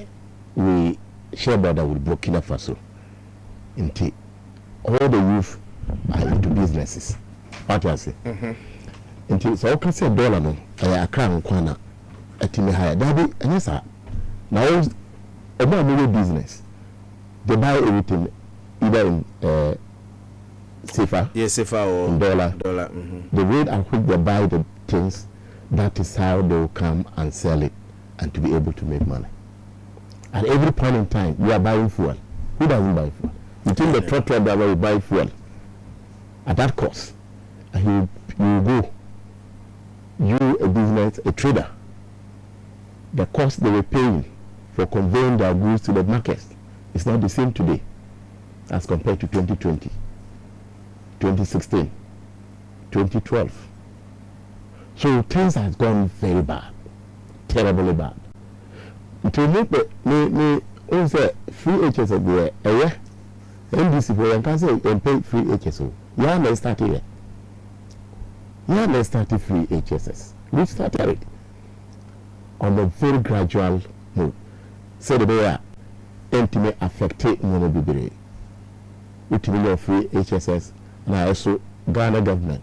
[SPEAKER 7] we share border with Burkina Faso. Indeed, all the youth are into businesses. What I say? Indeed, so I can say dollar no. I crown kwana. Atime higher. Daddy, and yes sir. Now, about business, they buy everything either in safer.
[SPEAKER 3] Yes, safer or
[SPEAKER 7] dollar.
[SPEAKER 3] Mm-hmm.
[SPEAKER 7] The rate at which they buy the things. That is how they will come and sell it and to be able to make money. At every point in time, you are buying fuel. Who doesn't buy fuel? You think the truck driver will buy fuel at that cost. And you go, you a business, a trader, the cost they were paying for conveying their goods to the market is not the same today as compared to 2020, 2016, 2012. So things have gone very bad, terribly bad. To make me also free HSO there, NDC for you can say and pay free HSO. Yeah, let's start here. Yeah, let's start free HSS. We started it on a very gradual move. So the way intimate affected monobibiri. It will free HSS now also Ghana government.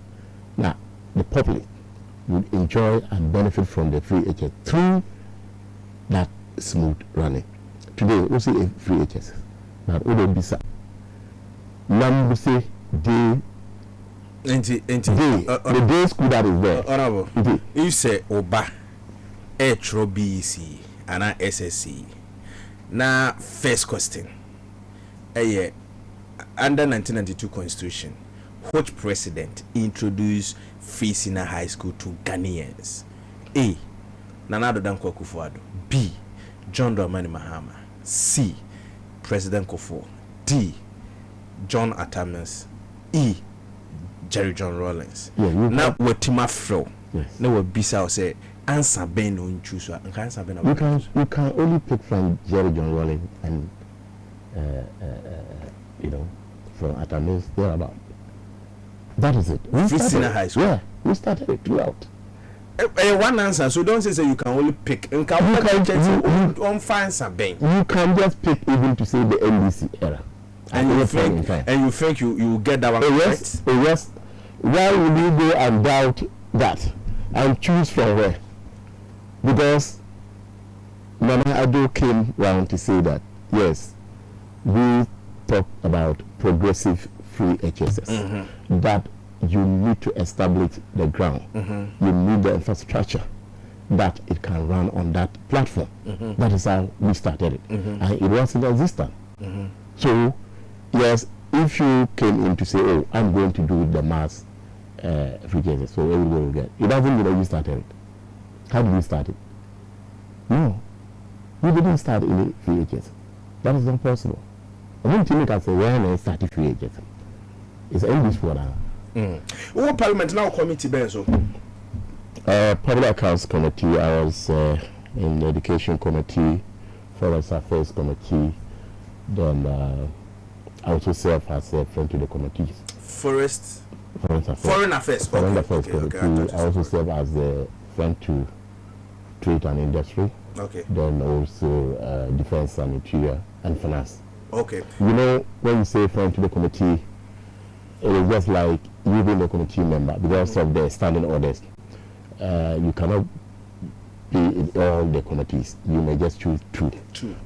[SPEAKER 7] Now the public would enjoy and benefit from the free HS through that smooth running. Today, we see a free HS. But we don't be sad. Number say day. The day school that is there.
[SPEAKER 3] Honorable, you say Oba, Etro BC, and SSC. Now, first question. Under 1992 Constitution, which president introduced free senior high school to Ghanaians? A. Nana Addo Dankwa Akufo-Addo. B. John Dramani Mahama. C. President Kufuor. D. John Atamas. E. Jerry John Rawlings. Now what Tima Fro? Now what Bisa say answer Ben on choose.
[SPEAKER 7] You can only pick from Jerry John Rawlings and from Atamas thereabout. That is it.
[SPEAKER 3] Free senior high school.
[SPEAKER 7] Yeah, we started it throughout.
[SPEAKER 3] One answer, so don't say you can only pick. You can find something.
[SPEAKER 7] You can just pick even to say the NDC era.
[SPEAKER 3] And you think you get that one
[SPEAKER 7] right? Yes. Why would you go and doubt that and choose from where? Because Nana Addo came round to say that yes, we talk about progressive free HSS, that you need to establish the ground. You need the infrastructure that it can run on that platform. That is how we started it. And it wasn't existent. So, yes, if you came in to say, oh, I'm going to do the mass free HSS, so everybody will get it. Doesn't mean that you started it. How did we start it? No. We didn't start any free HSS. That is not possible. I want to make us say, when I started free HSS. It's English for that.
[SPEAKER 3] What Parliament now committee Benzo?
[SPEAKER 7] Public Accounts Committee. I was in the Education Committee, Foreign Affairs Committee. Then I also serve as a friend to the committees.
[SPEAKER 3] Foreign Affairs.
[SPEAKER 7] Committee. I also serve as a friend to Trade and Industry.
[SPEAKER 3] Okay.
[SPEAKER 7] Then also Defense and Interior and Finance.
[SPEAKER 3] Okay.
[SPEAKER 7] You know, when you say friend to the committee, it is just like you being the committee member because of the standing orders. You cannot be in all the committees. You may just choose two.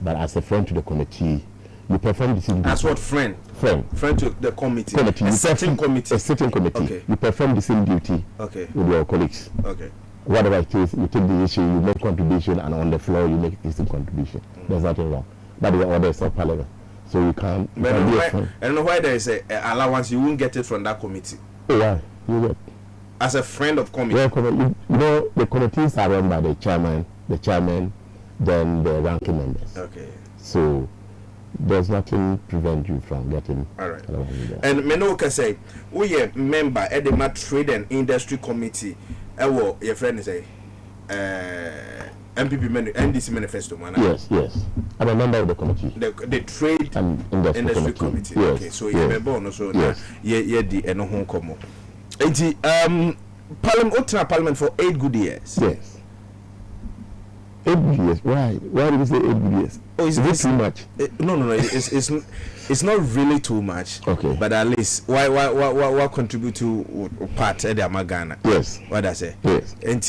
[SPEAKER 7] But as a friend to the committee, you perform the same duty.
[SPEAKER 3] As what friend? Friend to the committee. A sitting committee.
[SPEAKER 7] A sitting committee. Okay. You perform the same duty with your colleagues.
[SPEAKER 3] Okay.
[SPEAKER 7] Whatever it is, you take the issue, you make contribution, and on the floor you make the same contribution. There's nothing wrong. But the orders of Parliament. So you can't.
[SPEAKER 3] But I don't know why there is a allowance. You won't get it from that committee.
[SPEAKER 7] Oh, why? You get.
[SPEAKER 3] As a friend of committee.
[SPEAKER 7] Yeah, you know the committees are run by the chairman, than the ranking members.
[SPEAKER 3] Okay.
[SPEAKER 7] So there's nothing prevent you from getting.
[SPEAKER 3] All right. And Menoka say, we are member at the Trade and Industry Committee. Your friend say, MPP NDC manifesto.
[SPEAKER 7] Yes. I'm a member of the committee.
[SPEAKER 3] The Trade
[SPEAKER 7] and Industry
[SPEAKER 3] Committee.
[SPEAKER 7] Yes.
[SPEAKER 3] Okay. So you're a bonus. So
[SPEAKER 7] yes.
[SPEAKER 3] Yeah. The no home como. Parliament for 8 good years.
[SPEAKER 7] Yes. 8 good years. Why? Why did you say 8 good years?
[SPEAKER 3] Oh, is
[SPEAKER 7] it too much?
[SPEAKER 3] No. It's not really too much.
[SPEAKER 7] Okay.
[SPEAKER 3] But at least why contribute to part of the Amagana?
[SPEAKER 7] Yes.
[SPEAKER 3] What I say?
[SPEAKER 7] Yes.
[SPEAKER 3] And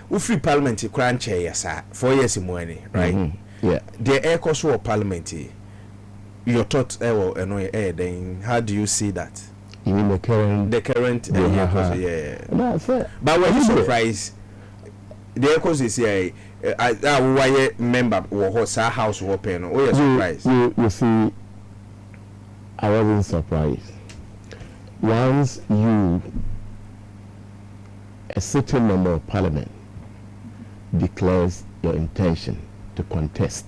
[SPEAKER 3] we free parliament crunch yes 4 years in money, right?
[SPEAKER 7] Yeah.
[SPEAKER 3] The air cost of parliament. Your thoughts then how do you see that?
[SPEAKER 7] You mean the current
[SPEAKER 3] yeah. But were you surprised? The echoes is here. I member was our house open. Oh, you're surprised.
[SPEAKER 7] You see, I wasn't surprised. Once a certain member of parliament declares your intention to contest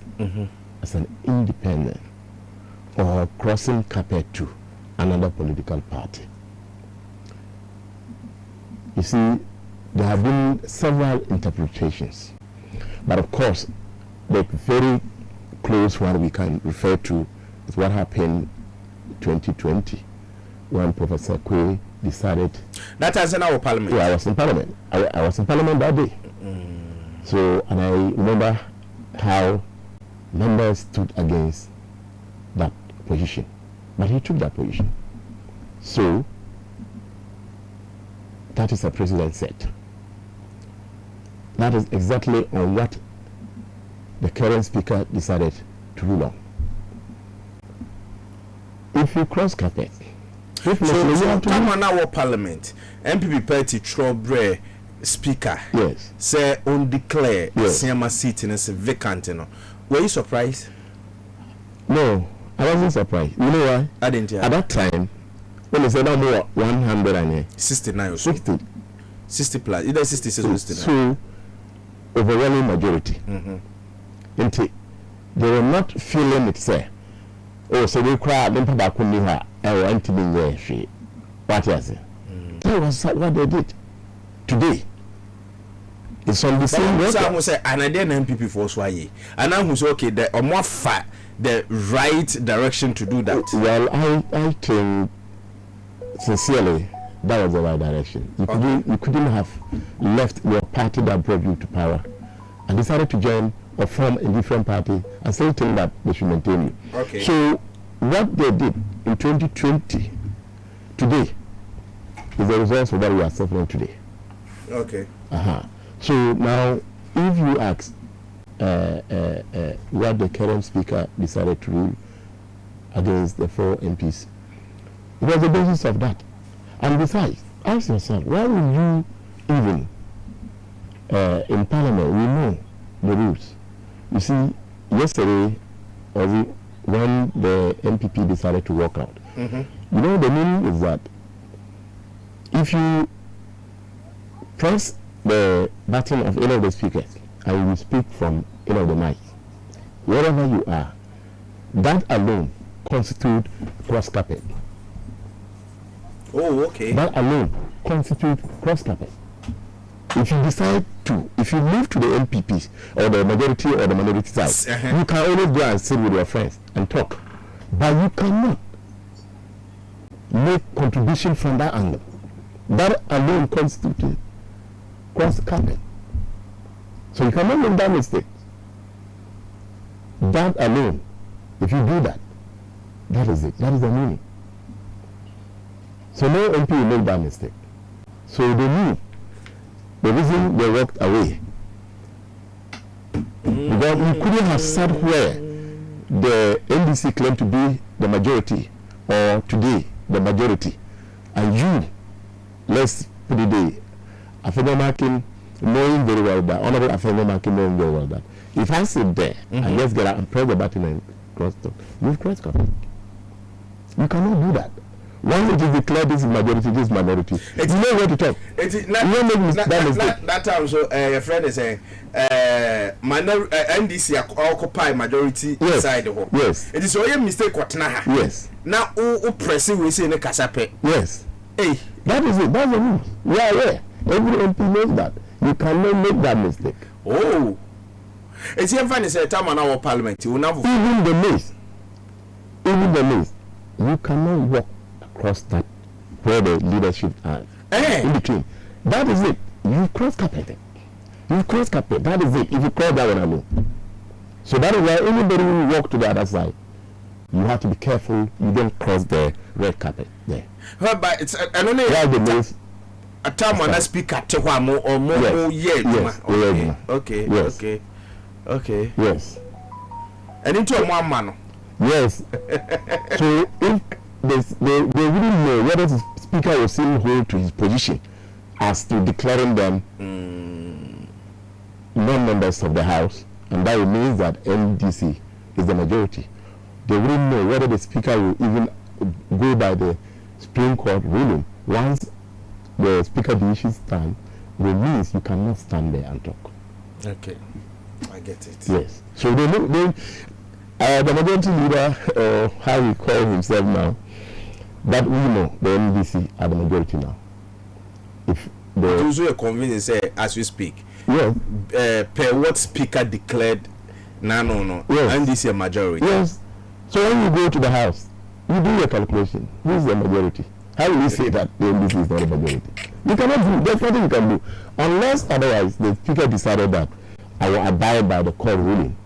[SPEAKER 7] as an independent or crossing carpet to another political party. You see, there have been several interpretations, but of course, the very close one we can refer to is what happened in 2020 when Professor Kwe decided.
[SPEAKER 3] That was in our parliament.
[SPEAKER 7] Yeah, I was in parliament. I was in parliament that day. So, and I remember how members stood against that position, but he took that position. So that is a precedent set. That is exactly on what the current speaker decided to rule on. If you cross carpet,
[SPEAKER 3] so come on our parliament, MPP party Trobre speaker,
[SPEAKER 7] yes,
[SPEAKER 3] say on declare Siama seat in a vacant. Were you surprised?
[SPEAKER 7] No, I wasn't surprised. You know why?
[SPEAKER 3] I didn't.
[SPEAKER 7] At that time, when they said no more
[SPEAKER 3] 169 or so. 60 plus, either 66 or 69.
[SPEAKER 7] So overwhelming majority. They were not feeling it, say. Oh, so they cried, then Papa couldn't hear, I want to be there. What is it? That was what they did. Today, it's on the same way.
[SPEAKER 3] Some will say, and I didn't MPP for Swaye. And I was okay, the more fat, the right direction to do that.
[SPEAKER 7] Well, I think, sincerely, that was the right direction. You couldn't have left your party that brought you to power and decided to join or form a different party and still think that they should maintain you.
[SPEAKER 3] Okay.
[SPEAKER 7] So what they did in 2020 today is the result of what we are suffering today.
[SPEAKER 3] Okay.
[SPEAKER 7] So now, if you ask what the current speaker decided to rule against the 4 MPs, it was the basis of that. And besides, ask yourself, why will you even in Parliament, we know the rules. You see, yesterday, when the MPP decided to walk out, you know, the meaning is that if you press the button of any of the speakers and you speak from any of the mics, wherever you are, that alone constitutes cross carpet.
[SPEAKER 3] Oh, okay.
[SPEAKER 7] That alone constitutes cross carpet. If you decide to, if you move to the MPPs or the majority or the minority side, you can always go and sit with your friends and talk. But you cannot make contribution from that angle. That alone constitutes cross carpet. So you cannot make that mistake. That alone, if you do that, that is it. That is the meaning. So no MP will make that mistake. So they knew the reason they walked away. Because we couldn't have sat where the NDC claimed to be the majority, or today the majority, and you, let's put it there, Afenyo Makin knowing very well that, Honorable Afenyo Makin knowing very well that, if I sit there and just get out and press the button and cross talk, you've crossed carpet. You cannot do that. Once it is declared this is minority, you know where to talk.
[SPEAKER 3] That time, so your friend is saying, NDC occupy majority side of
[SPEAKER 7] yes.
[SPEAKER 3] It is only a mistake what now.
[SPEAKER 7] Yes.
[SPEAKER 3] Now, who pressing we say in the Kasape?
[SPEAKER 7] Yes.
[SPEAKER 3] Hey,
[SPEAKER 7] that is it. That's the rule. Yeah. Every MP knows that. You cannot make that mistake.
[SPEAKER 3] Oh. It's even funny say time on our parliament. You never
[SPEAKER 7] even the list. You cannot walk across that where the leadership are in between. That is it. You cross carpet. That is it. If you cross that one, I know. So that is why anybody who walk to the other side, you have to be careful. You don't cross the red carpet there.
[SPEAKER 3] But it's only a time when I speak at Tehwamo or more. Okay.
[SPEAKER 7] Yes.
[SPEAKER 3] And into a one man.
[SPEAKER 7] Yes. So if they wouldn't know whether the speaker will still hold to his position as to declaring them non-members of the House, and that means that NDC is the majority. They wouldn't know whether the speaker will even go by the Supreme Court ruling. Once the speaker decision stand, it means you cannot stand there and talk.
[SPEAKER 3] Okay, I get it.
[SPEAKER 7] Yes. So the majority leader, or how he calls himself now, that we know the NDC are the majority now. If the
[SPEAKER 3] also convinced say as we speak.
[SPEAKER 7] Yes.
[SPEAKER 3] Per what speaker declared no.
[SPEAKER 7] Yes.
[SPEAKER 3] NDC a majority.
[SPEAKER 7] Yes. So when you go to the House, you do your calculation. Who is the majority? How will you say that the NDC is not a majority? You cannot do. There's nothing you can do unless otherwise the speaker decided that I will abide by the court ruling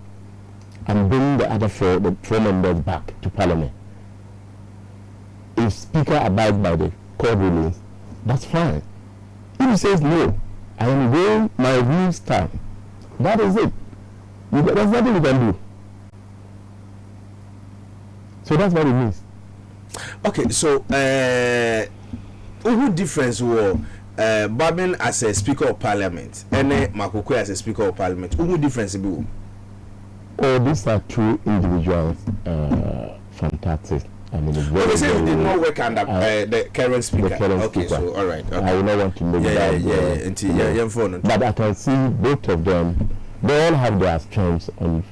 [SPEAKER 7] and bring the other four members back to Parliament. If speaker abides by the court rulings, that's fine. If he says no, I am going, my rules stand. That is it. There's nothing you can do. So that's what it means.
[SPEAKER 3] Okay, so who difference was Babin as a Speaker of Parliament and Makoko as a Speaker of Parliament? Who difference be?
[SPEAKER 7] Oh, these are two individuals, fantastic. I mean, it's very,
[SPEAKER 3] they say they did not work under the current speaker.
[SPEAKER 7] Speaker.
[SPEAKER 3] So all right. Okay.
[SPEAKER 7] I will not want to make that. But I can see both of them. They all have their strengths in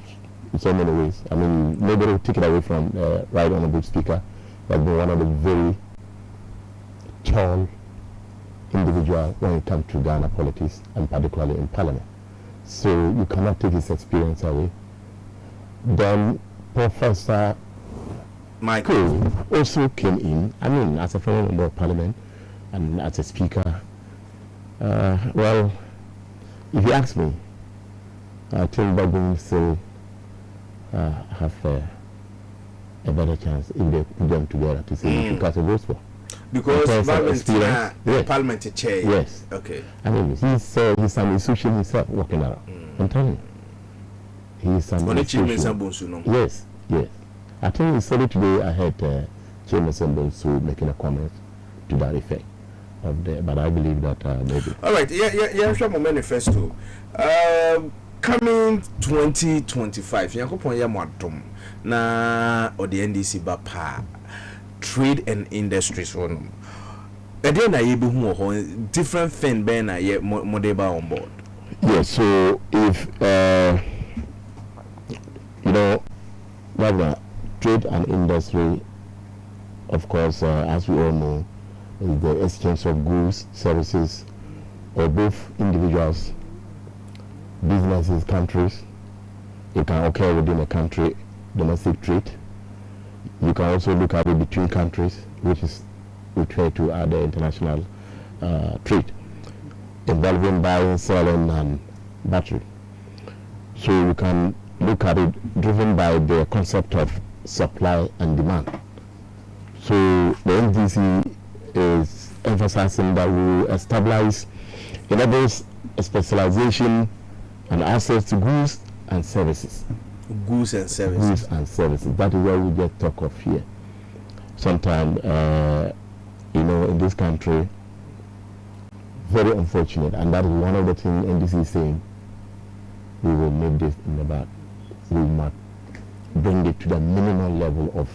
[SPEAKER 7] so many ways. I mean, nobody will take it away from Right Honourable Speaker. He has been one of the very tall individuals when it comes to Ghana politics, and particularly in Parliament. So you cannot take his experience away. Then Professor Michael also came in, I mean, as a former member of Parliament and as a speaker. Well, if you ask me, I think Babin still have a better chance if they put them together to see who cast a vote for.
[SPEAKER 3] Because Babin Parliament chair.
[SPEAKER 7] Yes.
[SPEAKER 3] Okay.
[SPEAKER 7] I mean, he's an institution himself walking around. I'm telling you. He's an institution. Yes. I think it's only today I heard Chairman Bonsu making a comment to that effect. But I believe that maybe.
[SPEAKER 3] All right. Yeah. Show my manifesto. Coming 2025. Yankopon ya mwadom na or the NDC bapa trade and industries on. Again, I able who different thing ben na ye modeba on board.
[SPEAKER 7] Yes. So if you know, Governor, trade and industry, of course, as we all know, is the exchange of goods, services, or both individuals, businesses, countries. It can occur within a country, domestic trade. You can also look at it between countries, which is referred to as the international trade, involving buying, selling, and battery. So you can look at it driven by the concept of supply and demand. So the NDC is emphasizing that we will establish enables a specialization and access to goods and services.
[SPEAKER 3] Goods and services.
[SPEAKER 7] That is where we get talk of here. Sometimes, in this country, very unfortunate, and that is one of the things NDC is saying. We will make this in the back. We must bring it to the minimal level of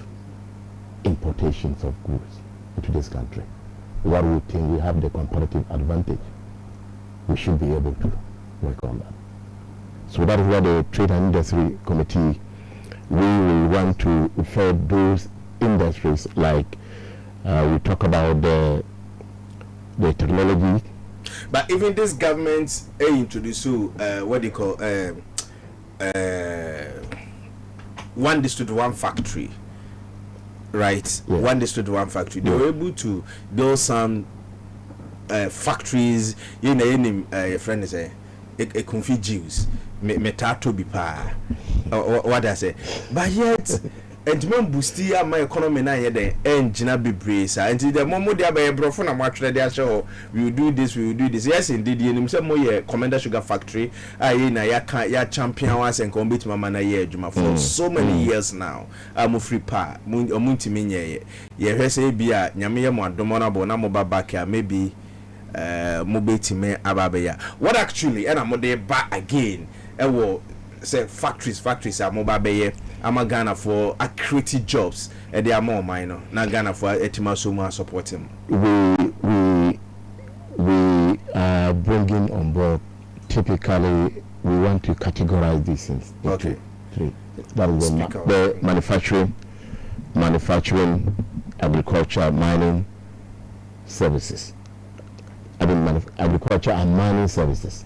[SPEAKER 7] importations of goods. into this country. What we think we have the comparative advantage, we should be able to work on that. So that is why the Trade and Industry Committee, we will want to refer those industries like we talk about the technology.
[SPEAKER 3] But even this government introduced what they call one district, one factory, right? Yeah. One district, one factory. They were able to build some factories. You know, your friend is a confused Jews. Metato bipa. What I say? But yet. And mom boosty my economy na here and Gina be brace until the momo dia by brofo na match there show we will do this, we will do this. Yes indeed, you say mo ye Commander Sugar Factory na ya champion once and compete mama na ye adwuma for so many years now. I'm free pa omuntimi nye ye hwese bia nyame ye mo adomo na bo na mo back maybe mo betime ababeya. What actually and am dey back again say factories are mo babaye ama Ghana for creative jobs and they are more minor na Ghana for etima so more support him.
[SPEAKER 7] We are bringing on board, typically we want to categorize these things into three. That is the manufacturing, agriculture, mining, services. Agriculture and mining services.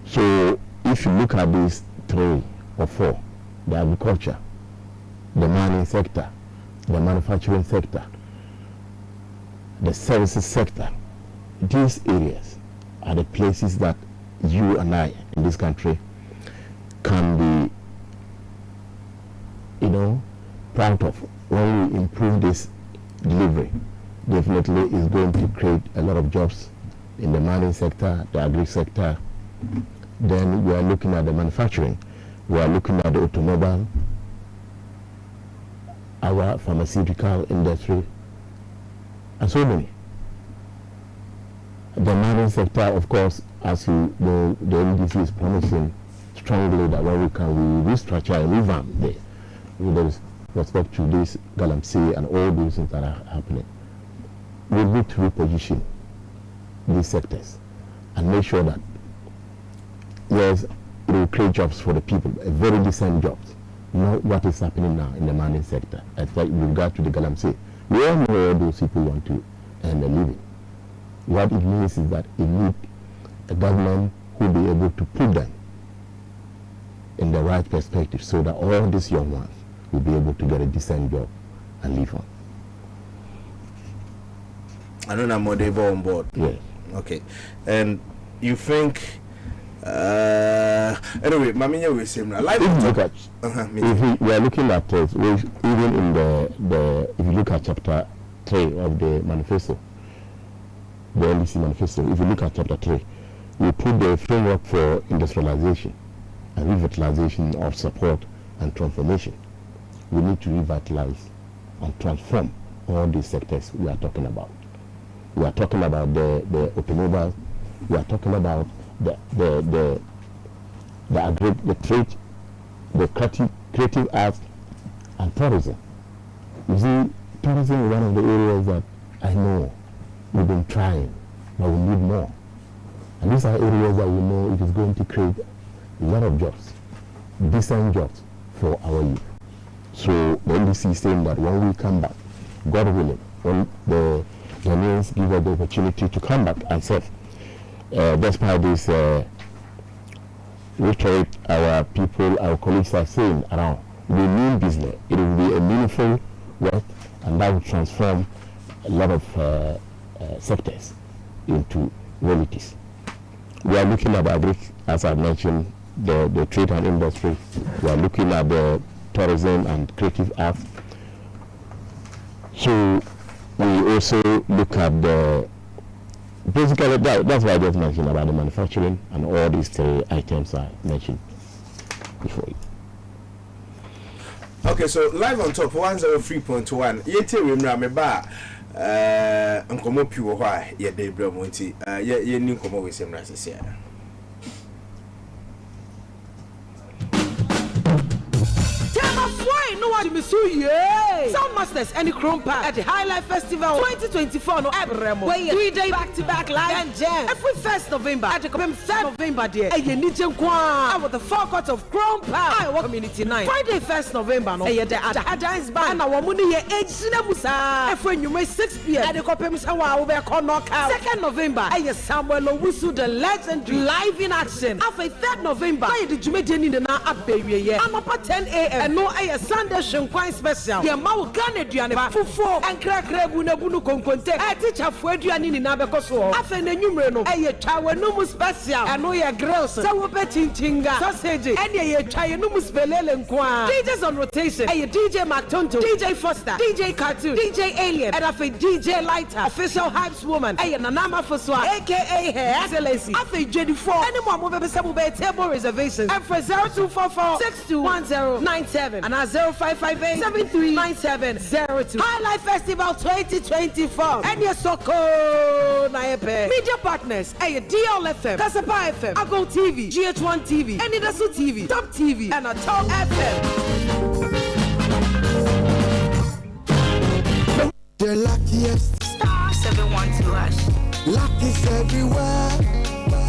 [SPEAKER 7] So if you look at these 3 or 4, the agriculture, the mining sector, the manufacturing sector, the services sector, these areas are the places that you and I in this country can be, proud of. When we improve this delivery, definitely is going to create a lot of jobs in the mining sector, the agri sector. Then we are looking at the manufacturing. We are looking at the automobile, our pharmaceutical industry, and so many. The mining sector, of course, as you know, the NDC is promising strongly that when we restructure and revamp with respect to this Galamsey and all those things that are happening, we need to reposition these sectors and make sure that, yes, it will create jobs for the people, a very decent jobs, not what is happening now in the mining sector. With regard to the Galamsey, we all know where those people want to earn a living. What it means is that it needs a government who will be able to put them in the right perspective so that all these young ones will be able to get a decent job and live on.
[SPEAKER 3] I don't know more on board.
[SPEAKER 7] Yes.
[SPEAKER 3] Okay. And you think anyway, Mamiya will say like
[SPEAKER 7] if you look at if we are looking at even in the if you look at chapter 3 of the manifesto, the NDC manifesto, if you look at chapter 3, we put the framework for industrialization and revitalization of support and transformation. We need to revitalize and transform all these sectors we are talking about. We are talking about the automobiles, we are talking about the trade, the creative arts, and tourism. You see, tourism is one of the areas that I know we've been trying, but we need more. And these are areas that we know it is going to create a lot of jobs, decent jobs for our youth. So the NDC is saying that when we come back, God willing, when the Ghanaians give us the opportunity to come back and serve, despite this rhetoric our people, our colleagues are saying around, we mean business. It will be a meaningful work, and that will transform a lot of sectors into realities. We are looking at as I mentioned, the trade and industry. We are looking at the tourism and creative arts. So we also look at the basically that's why I just mentioned about the manufacturing and all these 3 items I mentioned before.
[SPEAKER 3] Okay, so live on top 103.1. Yete remember me ba nkomo piwo ho a ye dey bra mo nti ye ni nkomo we sem rasese ya.
[SPEAKER 6] watch me so yeah. Sound Masters and the Chrome Park at the High Life Festival 2024 no Abremo. Where 3-day back-to-back live and jam. Every 1st November at the 3rd November there. And you need to go with the forecourt of Chrome Park. Iowa Community 9. Friday 1st November no. And you're at the dance band. And our money here age Sinamusa. And when you make 6 p.m. at the Kopemus Hour over knockout. 2nd November. And you're Samuel Owusu the legendary live in action. After 3rd November. And you're Jumedian in the now up baby yeah. I'm up at 10 a.m. And no a Sunday Shinkwine special. Yeah, Mau Ghana Duane Fufu and Crack Bunu Conconte. I teach a Fuedian in Nabecoso. After the numero. And you try no special. And no your girls. So betting tinga. Sausage. And you try no Belel and Kwa. DJs on rotation. And you DJ Mactonto. DJ Foster. DJ Cartoon. DJ Alien. And after DJ Lighter. Official Hypes Woman. And you Nanama Foswa. AKA Her Excellency. After JD4. Anyone will be able to table reservations. And for 0244 621097 and 0558 739702. High Life Festival 2024. And your Soko Naepe. Media partners. A DL FM. Kasapa FM. Ago TV. GH1 TV. And Idasu TV. Top TV. And a Top FM.
[SPEAKER 8] The luckiest.
[SPEAKER 10] Star 712 hash.
[SPEAKER 8] Luck is everywhere.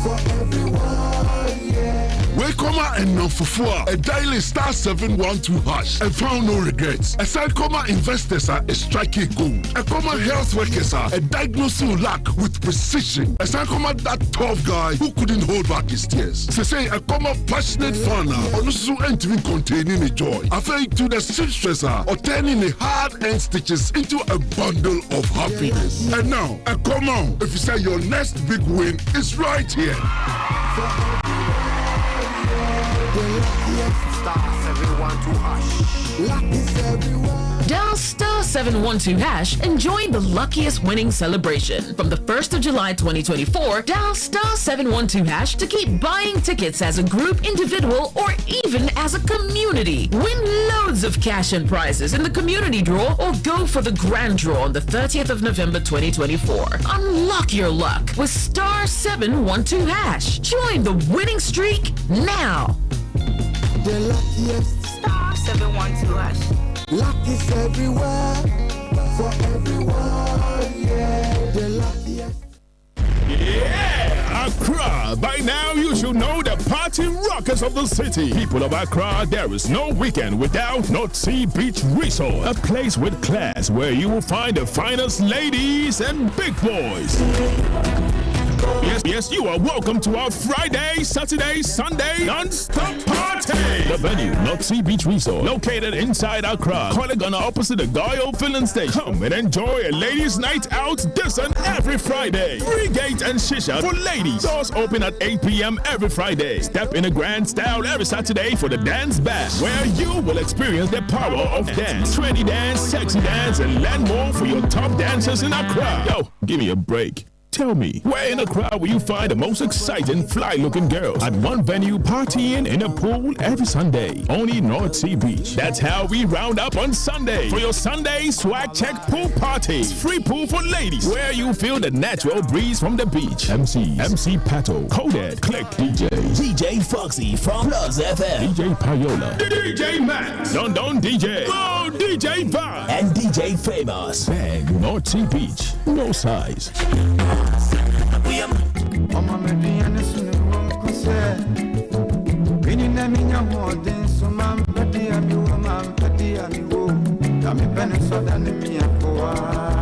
[SPEAKER 8] For everyone, yeah.
[SPEAKER 11] Welcome and non fufua. A daily star 712 hash. And found no regrets. A Sankoma investors are a striking gold. A common health workers are a diagnosing luck with precision. A Sankoma that tough guy who couldn't hold back his tears. So say a common passionate fan also entering containing a joy. Afraid to the stresser or turning the hard-earned stitches into a bundle of happiness. And now, a common if you say your next big win is right here.
[SPEAKER 10] Dial star 712 hash and join the luckiest winning celebration. From the 1st of July 2024, dial star 712 hash to keep buying tickets as a group, individual, or even as a community. Win loads of cash and prizes in the community draw or go for the grand draw on the 30th of November 2024. Unlock your luck with star 712 hash. Join the winning streak now.
[SPEAKER 8] The luckiest.
[SPEAKER 10] Star 712 hash.
[SPEAKER 8] Luck is everywhere. For everyone, yeah. The luckiest.
[SPEAKER 12] Yeah, Accra. By now you should know the party rockers of the city. People of Accra, there is no weekend without North Sea Beach Resort. A place with class where you will find the finest ladies and big boys. Yes, you are welcome to our Friday, Saturday, Sunday non-stop party. The venue, North Sea Beach Resort, located inside Accra, Kolegana opposite the Goyo Filling Station. Come and enjoy a ladies' night out this and every Friday. Free gate and shisha for ladies. Doors open at 8 p.m. every Friday. Step in a grand style every Saturday for the dance bash, where you will experience the power of dance. Trendy dance, sexy dance, and learn more for your top dancers in Accra. Yo, give me a break. Tell me, where in Accra will you find the most exciting, fly-looking girls? At one venue, partying in a pool every Sunday. Only North Sea Beach. That's how we round up on Sunday. For your Sunday swag check pool party. Free pool for ladies, where you feel the natural breeze from the beach. MC Pato, Coded, Click, DJ Foxy from Plus FM, DJ Payola, DJ Max, Don DJ, oh, DJ Van, and DJ Famous. Bang, North Sea Beach, no size.
[SPEAKER 8] Mama mediana sunu kuse Bini na minya hoden so mam pati ami wo mam pati ami wo Kami pene soda ne mi akoa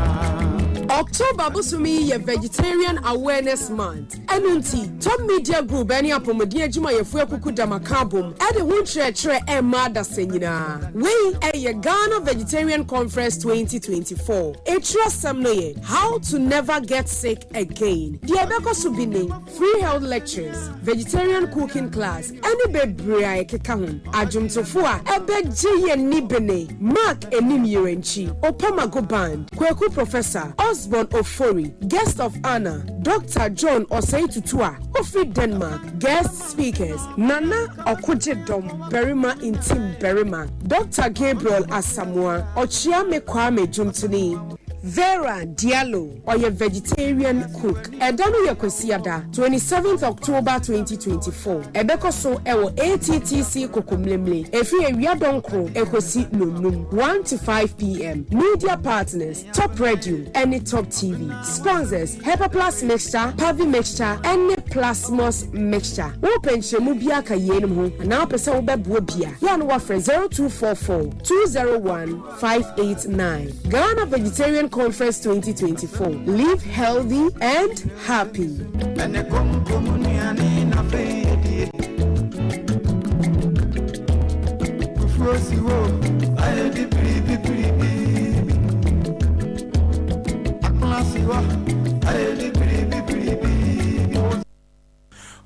[SPEAKER 9] October busumi ye Vegetarian Awareness Month. Enunti, Top Media Group eni apomodi adwuma yefu ekuku damakabom e de ho kyerɛkyerɛ emma da senyina. We ye Ghana Vegetarian Conference 2024. Etrasam no ye how to never get sick again. The ebeko subini free health lectures, vegetarian cooking class, eni bebre ekeka ho. Adwumtofo a ebegye ye nibene. Mark enim yerenchi, Opamago band, Kweku professor Osborne Ofori, guest of honor, Dr. John Osei-Tutua, Ofri Denmark, guest speakers, Nana Okujedom, Berima Intim Berima, Dr. Gabriel Asamoah, Ochiame Kwame Jumtuni, Vera Diallo, or your vegetarian cook. Edanu Yakosiada, 27th October 2024. Ebekoso ewo ATTC Kokomlemle. Efi Ewiadonkro Ekosi Nunum. 1 to 5 p.m. Media partners, Top Radio, any Top TV. Sponsors, Hepa Plus Mixture, Pavi Mixture, any Plasmos Mixture. Open Shemubia Kayenum, and now Pesa Ubebia. Yan Wafre 0244 201 589. Ghana Vegetarian Conference 2024. Live healthy and happy.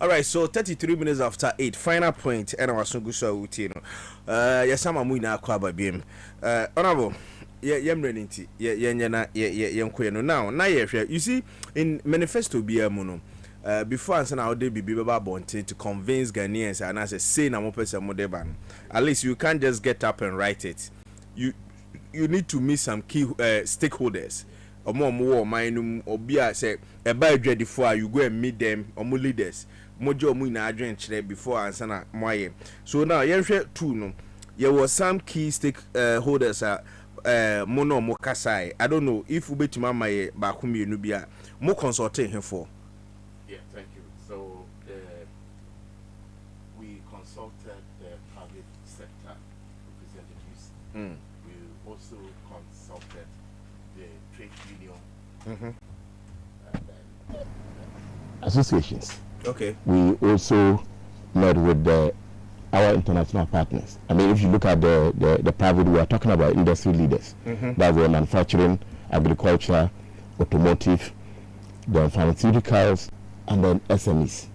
[SPEAKER 3] All right, so 33 minutes after 8, final point, and I was so good so utino. Yes, I'm a muina kwaba bim. Honorable, now, you see, in manifesto be a mono. Before I send out the baby bonte to convince Ghanaians and as a say na mo person modeban. At least you can't just get up and write it. You need to meet some key stakeholders. Or more minum or be I say a bad ready for you go and meet them or more leaders. Mojo muina adren chere before answer moye. So now yen share two no. There was some key stakeholders mono mokasai. I don't know if ubetima my bakumi nubia mo consulting him for.
[SPEAKER 7] Yeah, thank you. So we consulted the private sector representatives. We also consulted the trade union associations.
[SPEAKER 3] Okay.
[SPEAKER 7] We also met with our international partners. I mean, if you look at the private, we are talking about industry leaders. That's the manufacturing, agriculture, automotive, the pharmaceuticals, and then SMEs.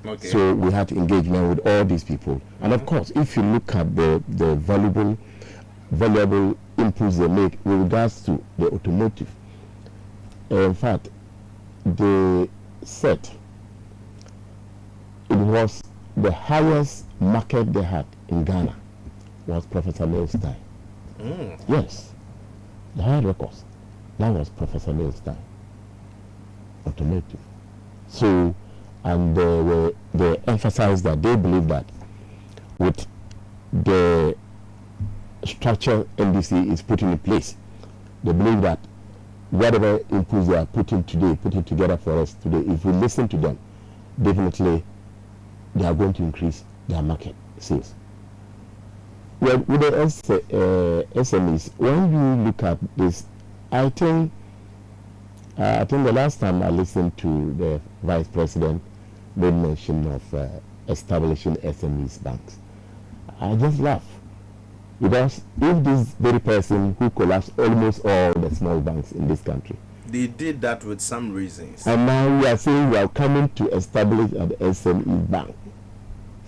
[SPEAKER 3] Okay.
[SPEAKER 7] So we had engagement with all these people. And of course, if you look at the valuable inputs they make with regards to the automotive, in fact, they said it was the highest market they had in Ghana was Professor Leo's time. Yes, the high records. That was Professor Leo's time. Automotive. So, and they emphasized that they believe that with the structure NDC is putting in place, they believe that whatever inputs they are putting together for us today, if we listen to them, definitely they are going to increase their market sales. Well, with the SMEs, when you look at this, I think the last time I listened to the Vice President made mention of establishing SMEs banks, I just laugh. Because if this very person who collapsed almost all the small banks in this country,
[SPEAKER 3] they did that with some reasons.
[SPEAKER 7] And now we are saying we are coming to establish an SME bank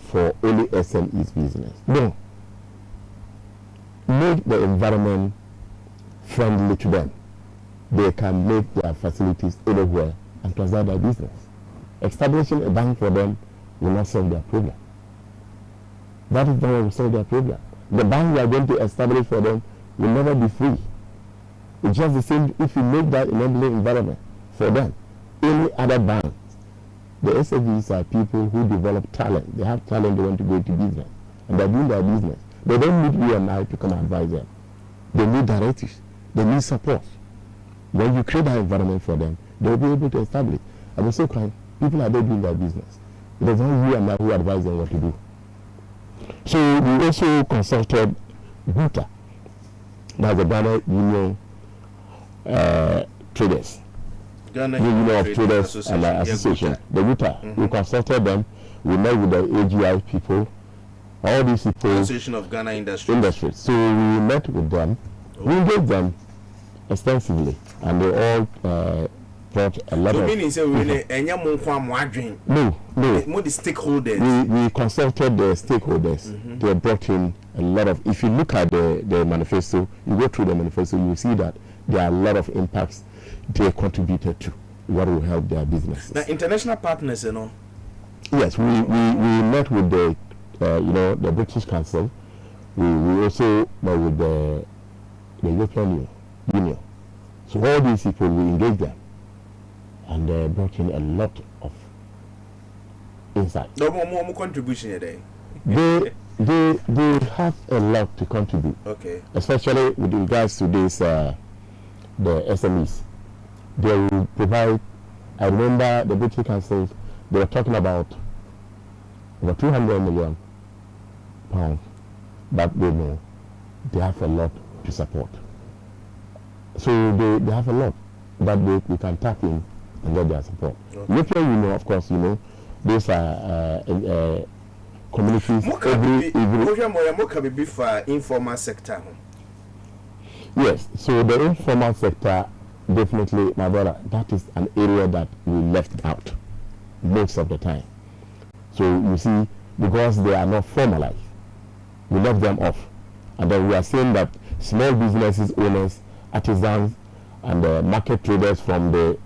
[SPEAKER 7] for only SMEs business. No. Make the environment friendly to them. They can make their facilities anywhere and transact their business. Establishing a bank for them will not solve their problem. That is not what will solve their problem. The bank we are going to establish for them will never be free. It's just the same if you make that enabling environment for them. Any other bank, the SMEs are people who develop talent. They have talent, they want to go into business. And they're doing their business. They don't need you and I to come and advise them. They need directives. They need support. When you create that environment for them, they'll be able to establish. At the same time, people are there doing their business. It is not you and I who advise them what to do. So we also consulted GUTA, that's the Ghana Union Traders.
[SPEAKER 3] Ghana
[SPEAKER 7] Union of Traders and Association. The GUTA. We consulted them. We met with the AGI people. All these people.
[SPEAKER 3] Association of Ghana Industries.
[SPEAKER 7] So we met with them. We engaged them extensively, and they all brought a lot of. No.
[SPEAKER 3] More the stakeholders.
[SPEAKER 7] We consulted the stakeholders. They brought in a lot of. If you look at the manifesto, you go through the manifesto, you will see that there are a lot of impacts they contributed to what will help their businesses.
[SPEAKER 3] Now, international partners, you know.
[SPEAKER 7] Yes, we met with the the British Council. We also met with the European Union. So all these people, we engage them, and they brought in a lot of insights.
[SPEAKER 3] No more contribution today.
[SPEAKER 7] They have a lot to contribute.
[SPEAKER 3] Okay.
[SPEAKER 7] Especially with regards to this, the SMEs. They will provide. I remember the British Council, they were talking about over 200 million pounds, but they know they have a lot to support. So they have a lot that we can tap in and get their support.
[SPEAKER 3] Okay.
[SPEAKER 7] Later, of course, those are communities.
[SPEAKER 3] Informal sector.
[SPEAKER 7] Yes, so the informal sector, definitely, my brother, that is an area that we left out most of the time. So you see, because they are not formalized, we left them off. And then we are saying that small businesses, owners, artisans, and market traders from the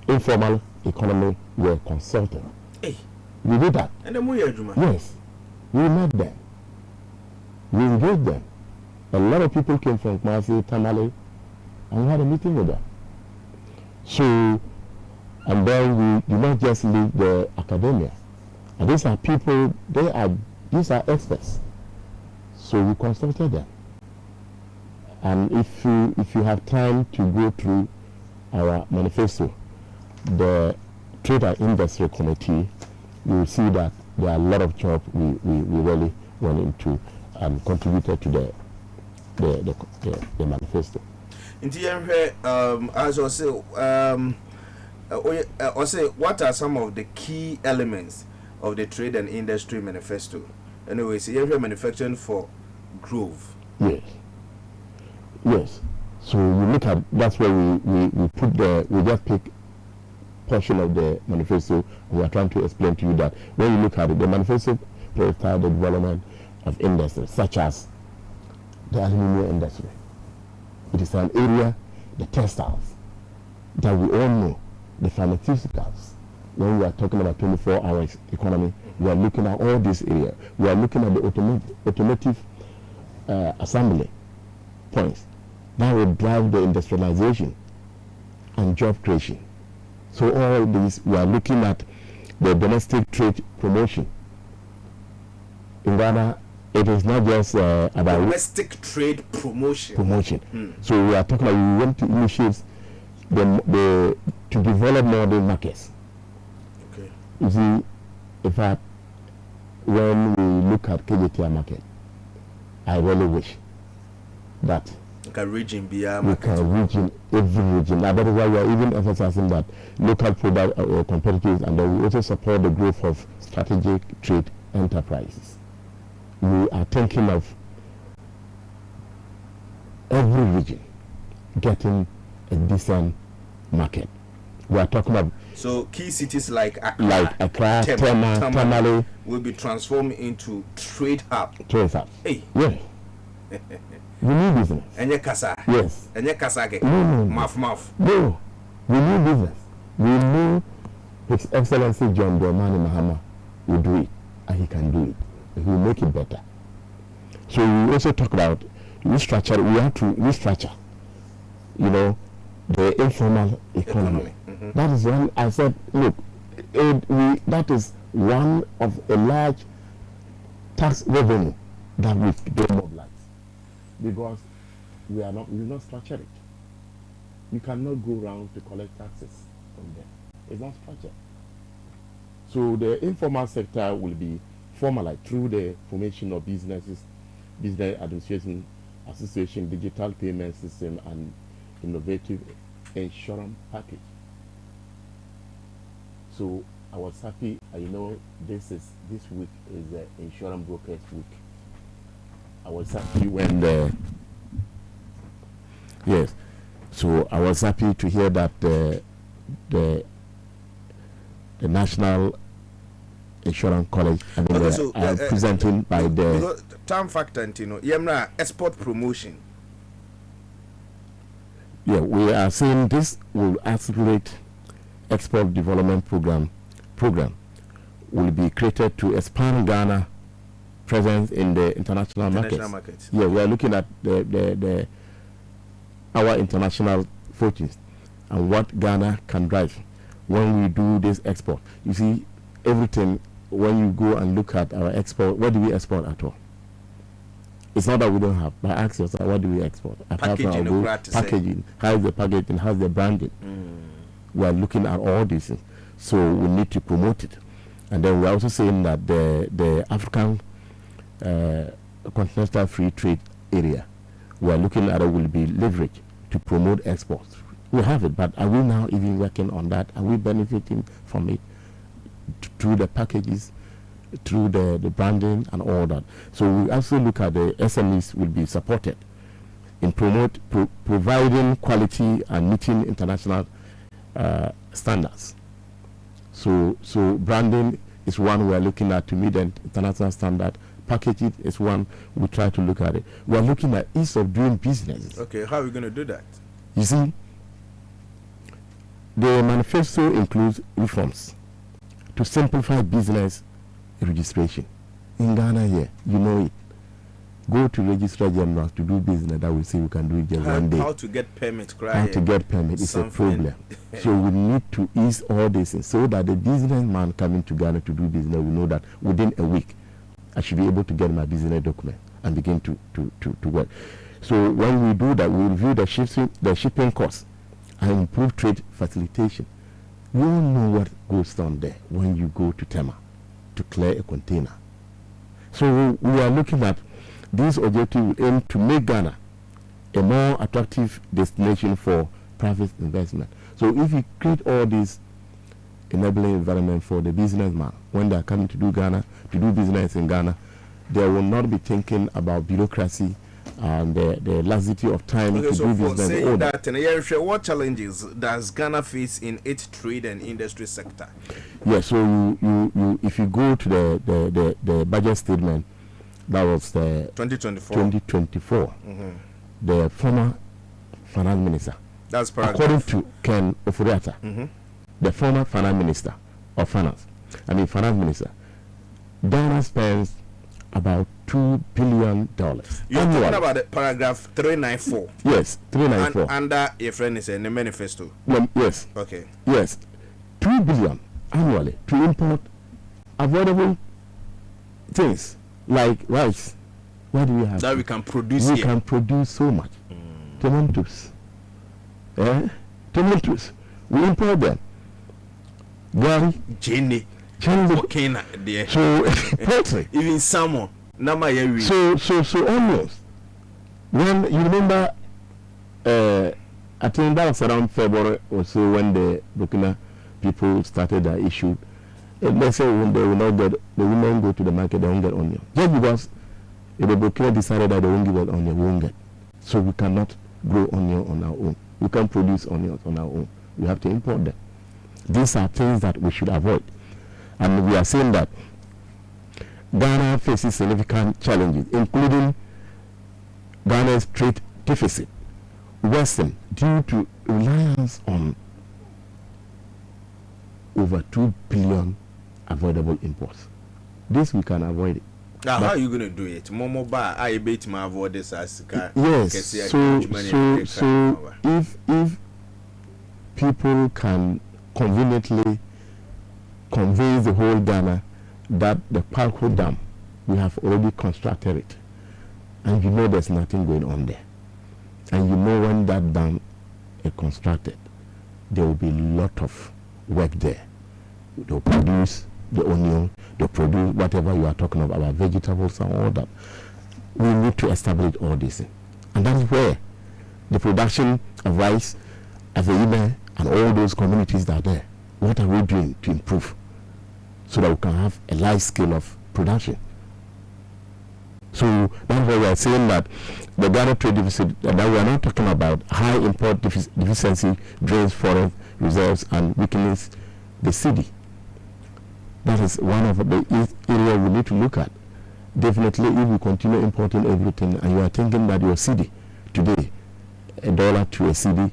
[SPEAKER 7] informal economy were consulted.
[SPEAKER 3] Hey.
[SPEAKER 7] We did that.
[SPEAKER 3] And then
[SPEAKER 7] yes. We met them. We engaged them. A lot of people came from Kumasi, Tamale, and we had a meeting with them. So, and then we do not just leave the academia. And these are people, these are experts. So we consulted them. And if you have time to go through our manifesto, the Trade and Industry Committee, you will see that there are a lot of jobs we really went into and contributed to the manifesto.
[SPEAKER 3] As I say, what are some of the key elements of the Trade and Industry Manifesto? Anyway, so you're manufacturing for growth.
[SPEAKER 7] Yes. Yes. So you look at, that's where we just pick portion of the manifesto, and we are trying to explain to you that when you look at it, the manifesto prioritizes the development of industries such as the aluminum industry. It is an area, the textiles, that we all know, the pharmaceuticals. When we are talking about 24-hour economy, we are looking at all these areas. We are looking at the automotive assembly points. That will drive the industrialization and job creation. So all these, we are looking at the domestic trade promotion. In Ghana, it is not just about
[SPEAKER 3] domestic trade promotion.
[SPEAKER 7] So we are talking about, we want to initiate to develop modern markets.
[SPEAKER 3] Okay.
[SPEAKER 7] You see, in fact, when we look at KJTR market, I really wish that
[SPEAKER 3] we can reach in
[SPEAKER 7] every region. Now that is why we are even emphasizing that local product competitors, and then we also support the growth of strategic trade enterprises. We are thinking of every region getting a decent market. We are talking about
[SPEAKER 3] key cities like Accra,
[SPEAKER 7] Tamale
[SPEAKER 3] will be transformed into trade hub. Hey.
[SPEAKER 7] Yeah. We need business.
[SPEAKER 3] Enye kasa.
[SPEAKER 7] Yes.
[SPEAKER 3] Enye kasa ke.
[SPEAKER 7] No.
[SPEAKER 3] Mouth.
[SPEAKER 7] No. We need business. We know His Excellency John Dramani Mahama will do it, and he can do it. He will make it better. So we also talk about restructure. We have to restructure, the informal economy. Mm-hmm. That is when I said, look, that is one of a large tax revenue that we don't mobilize, because we will not structure it. You cannot go around to collect taxes from them. It's not structured. So the informal sector will be formalized through the formation of businesses, business administration association, digital payment system, and innovative insurance package. So I was happy, this week is the insurance brokers week. I was happy when so I was happy to hear that the National Insurance College presenting by the
[SPEAKER 3] time factor, yemna export promotion.
[SPEAKER 7] Yeah, we are saying this will accelerate export development program will be created to expand Ghana presence in the international markets.
[SPEAKER 3] Markets.
[SPEAKER 7] Yeah, we are looking at our international fortunes and what Ghana can drive when we do this export. You see, everything, when you go and look at our export, what do we export at all? It's not that we don't have, but ask yourself, what do we export? Packaging. How's the packaging? How's the branding? We are looking at all these things. So we need to promote it. And then we're also saying that the African continental free trade area, we are looking at it will be leveraged to promote exports. We have it, but are we now even working on that? Are we benefiting from it through the packages, through the branding and all that? So we also look at the SMEs will be supported in providing quality and meeting international standards. So branding is one we are looking at to meet the international standard. Packaging is one we try to look at it. We are looking at ease of doing business.
[SPEAKER 3] Okay, how are we going to do that?
[SPEAKER 7] You see, the manifesto includes reforms to simplify business registration. In Ghana here, you know it. Go to Registrar General to do business, that will say you can do it just one day.
[SPEAKER 3] How to get permit,
[SPEAKER 7] How to get permit is a problem. So we need to ease all this things so that the businessman coming to Ghana to do business will know that within a week I should be able to get my business document and begin to work. So when we do that, we review the shipping costs and improve trade facilitation. You all know what goes on there when you go to Tema to clear a container. So we are looking at this objective aim to make Ghana a more attractive destination for private investment. So if you create all this enabling environment for the businessman when they are coming to do business in Ghana, they will not be thinking about bureaucracy and the laxity of time to do business.
[SPEAKER 3] Saying that, what challenges does Ghana face in its trade and industry sector?
[SPEAKER 7] Yeah, so you if you go to the budget statement, that was the 2024. The former finance minister,
[SPEAKER 3] that's paragraph.
[SPEAKER 7] According to Ken Ofuriatta, the former finance minister of finance, minister, Ghana spends about $2 billion.
[SPEAKER 3] You're talking about the paragraph 394.
[SPEAKER 7] Yes, 394.
[SPEAKER 3] Under your friend is in the manifesto.
[SPEAKER 7] Yes.
[SPEAKER 3] Okay.
[SPEAKER 7] Yes, $2 billion annually to import avoidable things like rice. What do we have?
[SPEAKER 3] That we can produce.
[SPEAKER 7] We can produce so much. Tomatoes. Tomatoes. We import them. Gari.
[SPEAKER 3] Jenny.
[SPEAKER 7] Okay, so poultry.
[SPEAKER 3] Even salmon.
[SPEAKER 7] So almost. When you remember, I think that was around February or so when the Burkina people started that issue. They say when they will not go to the market, they won't get onion. Just because if the Burkina decided that they won't give us onion, we won't get. So we cannot grow onion on our own. We can't produce onions on our own. We have to import them. These are things that we should avoid. And we are saying that Ghana faces significant challenges, including Ghana's trade deficit worsened due to reliance on over 2 billion avoidable imports. This we can avoid it.
[SPEAKER 3] Now, how are you going to do it? I bet my avoid this as
[SPEAKER 7] yes. So if people can conveniently convince the whole Ghana that the Palco Dam, we have already constructed it, and you know there's nothing going on there, and you know when that dam is constructed, there will be a lot of work there. They'll produce the onion, they'll produce whatever you are talking about vegetables and all that. We need to establish all this thing, and that is where the production of rice, Aveyime, and all those communities that are there. What are we doing to improve so that we can have a large scale of production? So that's why we are saying that the Ghana trade deficit, that we are not talking about high import deficiency, drains foreign reserves, and weakens the cedi. That is one of the areas we need to look at. Definitely, if we continue importing everything, and you are thinking that your cedi today, $1 to a cedi,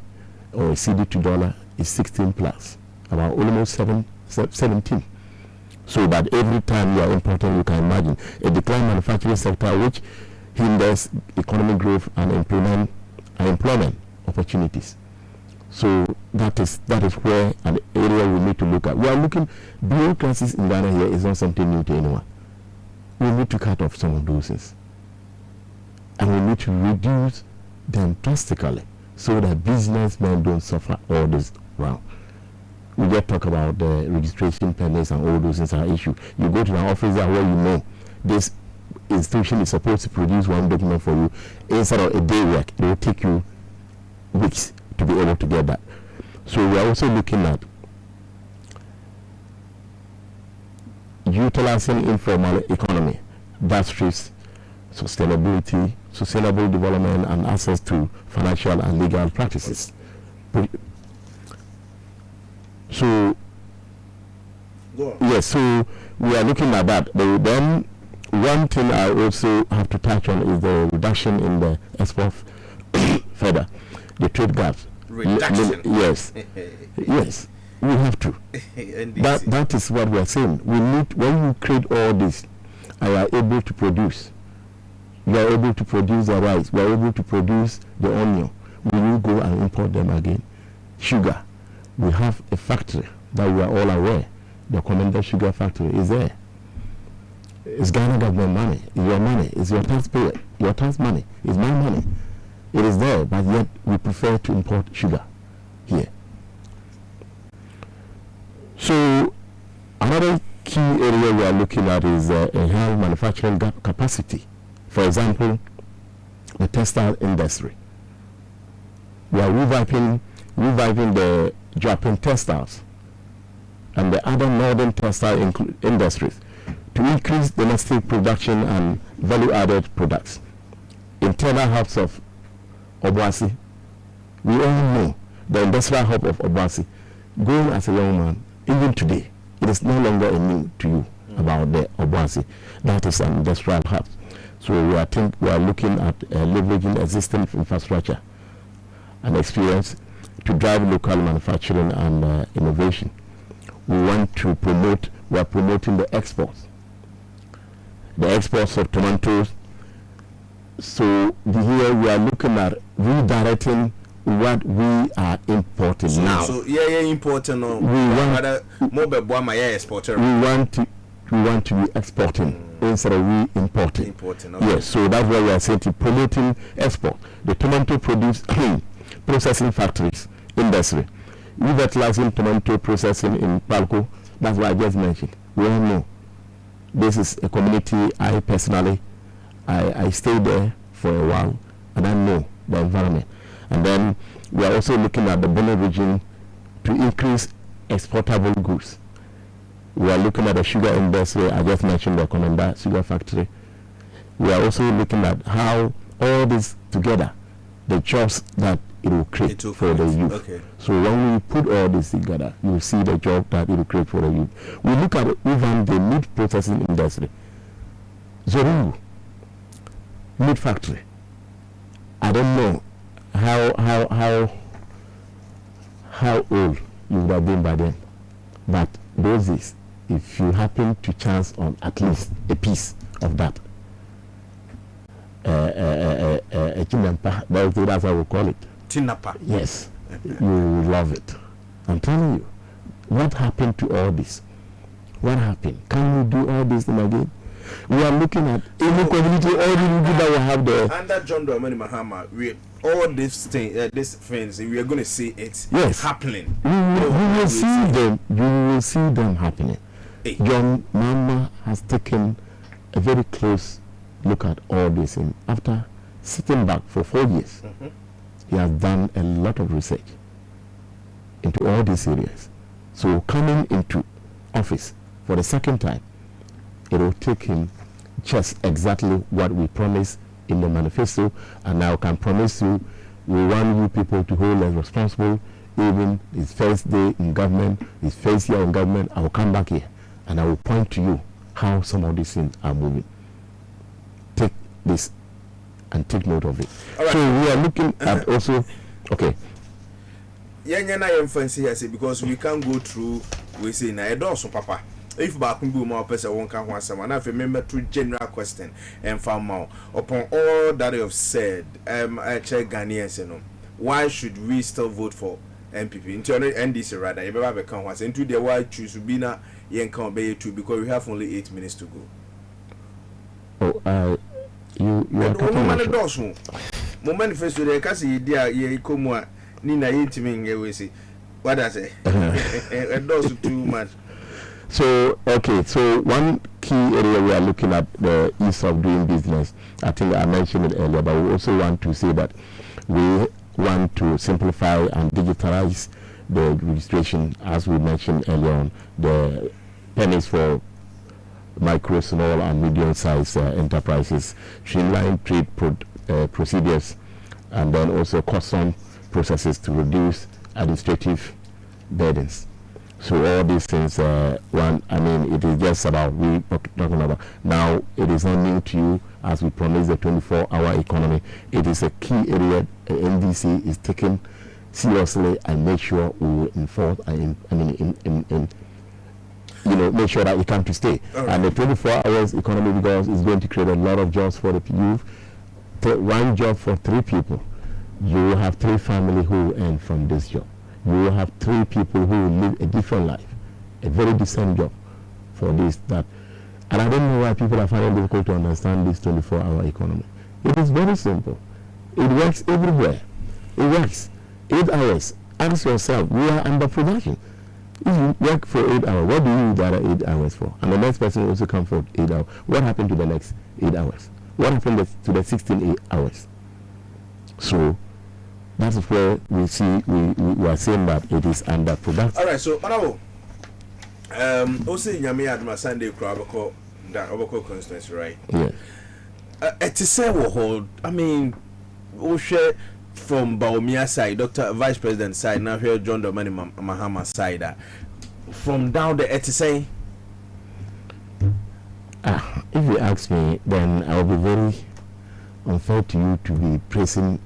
[SPEAKER 7] or a cedi to dollar is 16 plus, about almost 17. So that every time you are importing, you can imagine a decline manufacturing sector which hinders economic growth and employment opportunities. So that is where an area we need to look at. We are looking, bureaucracies in Ghana here is not something new to anyone. We need to cut off some of those things. And we need to reduce them drastically so that businessmen don't suffer all this round. We just talk about the registration permits and all those things are issue. You go to an office where you know this institution is supposed to produce one document for you. Instead of a day work, it will take you weeks to be able to get that. So we are also looking at utilizing informal economy, industries, sustainability, sustainable development, and access to financial and legal practices. So yes, so we are looking at that. Then one thing I also have to touch on is the reduction in the export further, the trade gaps.
[SPEAKER 3] Reduction.
[SPEAKER 7] Yes, yes, we have to. That is what we are saying. We need, when you create all this, and you are able to produce. You are able to produce the rice. We are able to produce the onion. We will go and import them again. Sugar. We have a factory that we are all aware. The Kwabena Sugar Factory is there. It's Ghana government money. It's your money. It's your taxpayer. Your tax money. It's my money. It is there, but yet we prefer to import sugar here. So another key area we are looking at is enhanced manufacturing capacity. For example, the textile industry. We are reviving the Japan textiles and the other northern textile industries to increase domestic production and value-added products. Internal hubs of Obuasi. We all know the industrial hub of Obuasi. Going as a young man, even today, it is no longer a new to you about the Obuasi. That is an industrial hub. So we are looking at leveraging existing infrastructure and experience to drive local manufacturing and innovation. We are promoting the exports of tomatoes. So here we are looking at redirecting what we are importing now.
[SPEAKER 3] So importing.
[SPEAKER 7] We want to be exporting instead of re-importing.
[SPEAKER 3] Okay.
[SPEAKER 7] Yes, so that's why we are saying to promoting export. The tomato processing factories, industry, revitalizing tomato processing in Palco. That's what I just mentioned. We all know this is a community. I personally, I stayed there for a while, and I know the environment. And then we are also looking at the Bono region to increase exportable goods. We are looking at the sugar industry. I just mentioned the Kwabena Sugar Factory. We are also looking at how all this together, the jobs that it will create for the youth.
[SPEAKER 3] Okay.
[SPEAKER 7] So when we put all this together, you will see the job that it will create for the youth. We look at even the meat processing industry. Zorungu, meat factory. I don't know how old you would have been by then, but those days, if you happen to chance on at least a piece of that, chinampa, that's how we call it.
[SPEAKER 3] Tinapa.
[SPEAKER 7] Yes, you will love it. I'm telling you, what happened to all this? What happened? Can we do all this thing again? We are looking at any community, all the people that we have there.
[SPEAKER 3] Under John Dramani Mahama, all these things, we are going to see it happening.
[SPEAKER 7] You will see them. You will see them happening.
[SPEAKER 3] Hey.
[SPEAKER 7] John Mama has taken a very close look at all this, and after sitting back for 4 years, he has done a lot of research into all these areas. So coming into office for the second time, it will take him just exactly what we promised in the manifesto, and I can promise you, we want you people to hold us responsible. Even his first day in government, his first year in government, I will come back here and I will point to you how some of these things are moving. Take this and take note of it. Right. So we are looking at also, okay.
[SPEAKER 3] Because we can't go through, we say, na edoso papa. If back will more person won't come once and if remember to general question and found out upon all that you have said, I check Ghanaians, why should we still vote for MPP. Into NDC rather, you ever become once into the white choose to be na yen can't be too because we have only 8 minutes to go.
[SPEAKER 7] Oh, you are talking about
[SPEAKER 3] my manifesto. The kasi idea ye komwa nina yitimin ye we say. What I say? It does too much.
[SPEAKER 7] So okay, so one key area we are looking at the ease of doing business. I think I mentioned it earlier, but we also want to say that we want to simplify and digitalize the registration, as we mentioned earlier on, the permits for micro, small, and medium-sized enterprises, streamline trade procedures, and then also custom processes to reduce administrative burdens. So all these things, it is just about talking about. Now, it is not new to you as we promise the 24-hour economy. It is a key area NDC is taking seriously and make sure we will enforce make sure that it comes to stay. Right. And the 24 hours economy, because it's going to create a lot of jobs for the youth. One job for 3 people. You will have 3 families who will earn from this job. You will have 3 people who will live a different life, a very decent job for this, that. And I don't know why people are finding it difficult to understand this 24-hour economy. It is very simple. It works everywhere. It works. 8 hours. Ask yourself, we are under production. If you work for 8 hours, what do you use the other 8 hours for? And the next person also comes for 8 hours. What happened to the next 8 hours? What happened to the 16 hours? So that is where we see we are saying that it is under production.
[SPEAKER 3] All right, so Honorable, also Nyame Adma Sunday Krabako that Obako constituency, right?
[SPEAKER 7] Yeah.
[SPEAKER 3] It is hold. I mean, we share from Baumia side, Dr. Vice President side, now here John Domani Mahama side. From down the Etise.
[SPEAKER 7] If you ask me, then I will be very unfair to you to be praising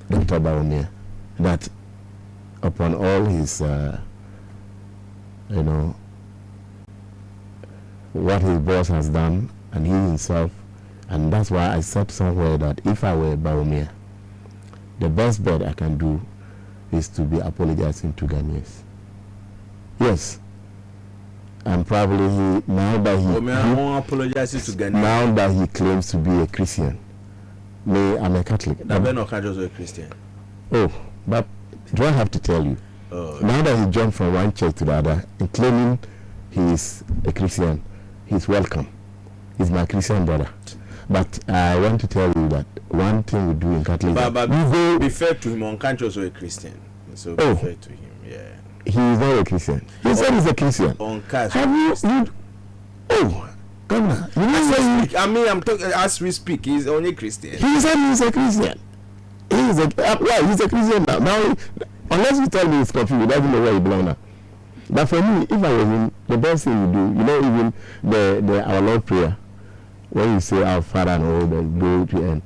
[SPEAKER 7] Dr. Baumia, that upon all his, what his boss has done, and he himself, and that's why I said somewhere that if I were Baumia, the best bet I can do is to be apologizing to Ghanaians. Yes. And probably now that he claims to be a Christian. I'm a Catholic.
[SPEAKER 3] A Christian.
[SPEAKER 7] Oh, but do I have to tell you? Now that he jumped from one church to the other and claiming he is a Christian, he's welcome. He's my Christian brother. But I want to tell you that one thing we do in Catholic,
[SPEAKER 3] but be fair to him, on country also a Christian. So be fair to him, yeah.
[SPEAKER 7] He is not a Christian. He said he's a Christian.
[SPEAKER 3] On cash.
[SPEAKER 7] Have you? Governor,
[SPEAKER 3] I'm talking as we speak. He's only Christian.
[SPEAKER 7] He said he's a Christian. He's a Christian now. Now, unless you tell me he's confused, he doesn't know where he belongs now. But for me, if I was him, the best thing you do, even the our Lord prayer, when you say our Father and all the glory to end,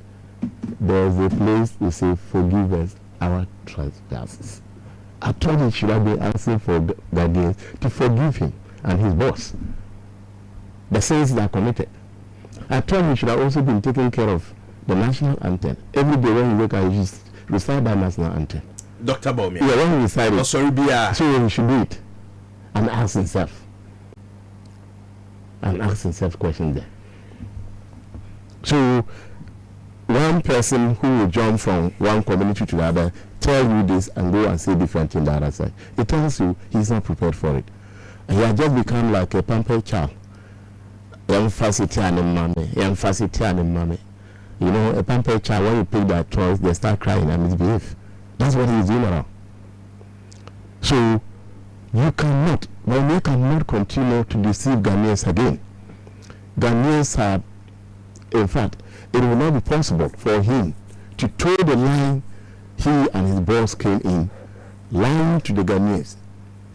[SPEAKER 7] there's a place you say, forgive us our trespasses. I told him should have been asking for Ghanaians to forgive him and his boss the sins that are committed. I told him he should have also been taking care of the national anthem. Every day when he wake up, he should recite that national anthem.
[SPEAKER 3] Dr. Baumia.
[SPEAKER 7] Yeah, when he recite it.
[SPEAKER 3] So
[SPEAKER 7] he should do it and ask himself. Questions there. So one person who will jump from one community to the other, tell you this and go and say different thing the other side. It tells you he's not prepared for it. And he has just become like a pampered child. A pampered child, when you pick that toys, they start crying and misbehave. That's what he's doing around. So you cannot continue to deceive Ghanaians again. Ghanaians have, in fact, it will not be possible for him to toe the line he and his boss came in, lying to the Ghanaians,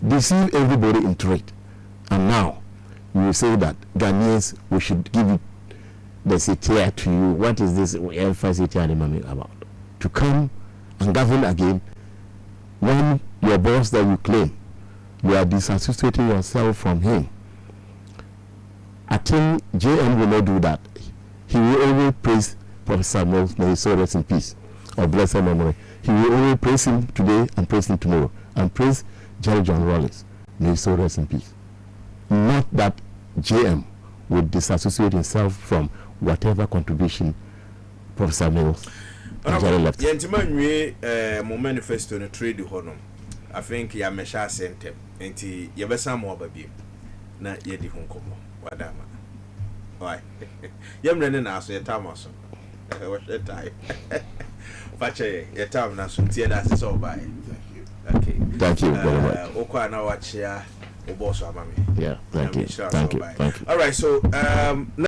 [SPEAKER 7] deceive everybody into it. And now, you will say that Ghanaians, we should give the CTA to you. What is this CTA about? To come and govern again when your boss that you claim, you are disassociating yourself from him. I think JM will not do that. He will always praise Professor Mills, may he so rest in peace. of blessed memory. He will only praise him today and praise him tomorrow, and praise Jerry John Rollins. May his soul rest in peace. Not that JM would disassociate himself from whatever contribution Professor Mills and Jerry left.
[SPEAKER 3] Mo manifesto no trade honum. I think ya mesha sentem. Enti ye besa mo babiem. Na ye di ho komo. Wadama. Why? Yemre na aso ye tamaso. What the time? Fache ye tam na so tie da se obai. Okay.
[SPEAKER 7] Thank you very much.
[SPEAKER 3] Okwa na wachia oboso amami.
[SPEAKER 7] Yeah, thank you. Thank you.
[SPEAKER 3] All right, so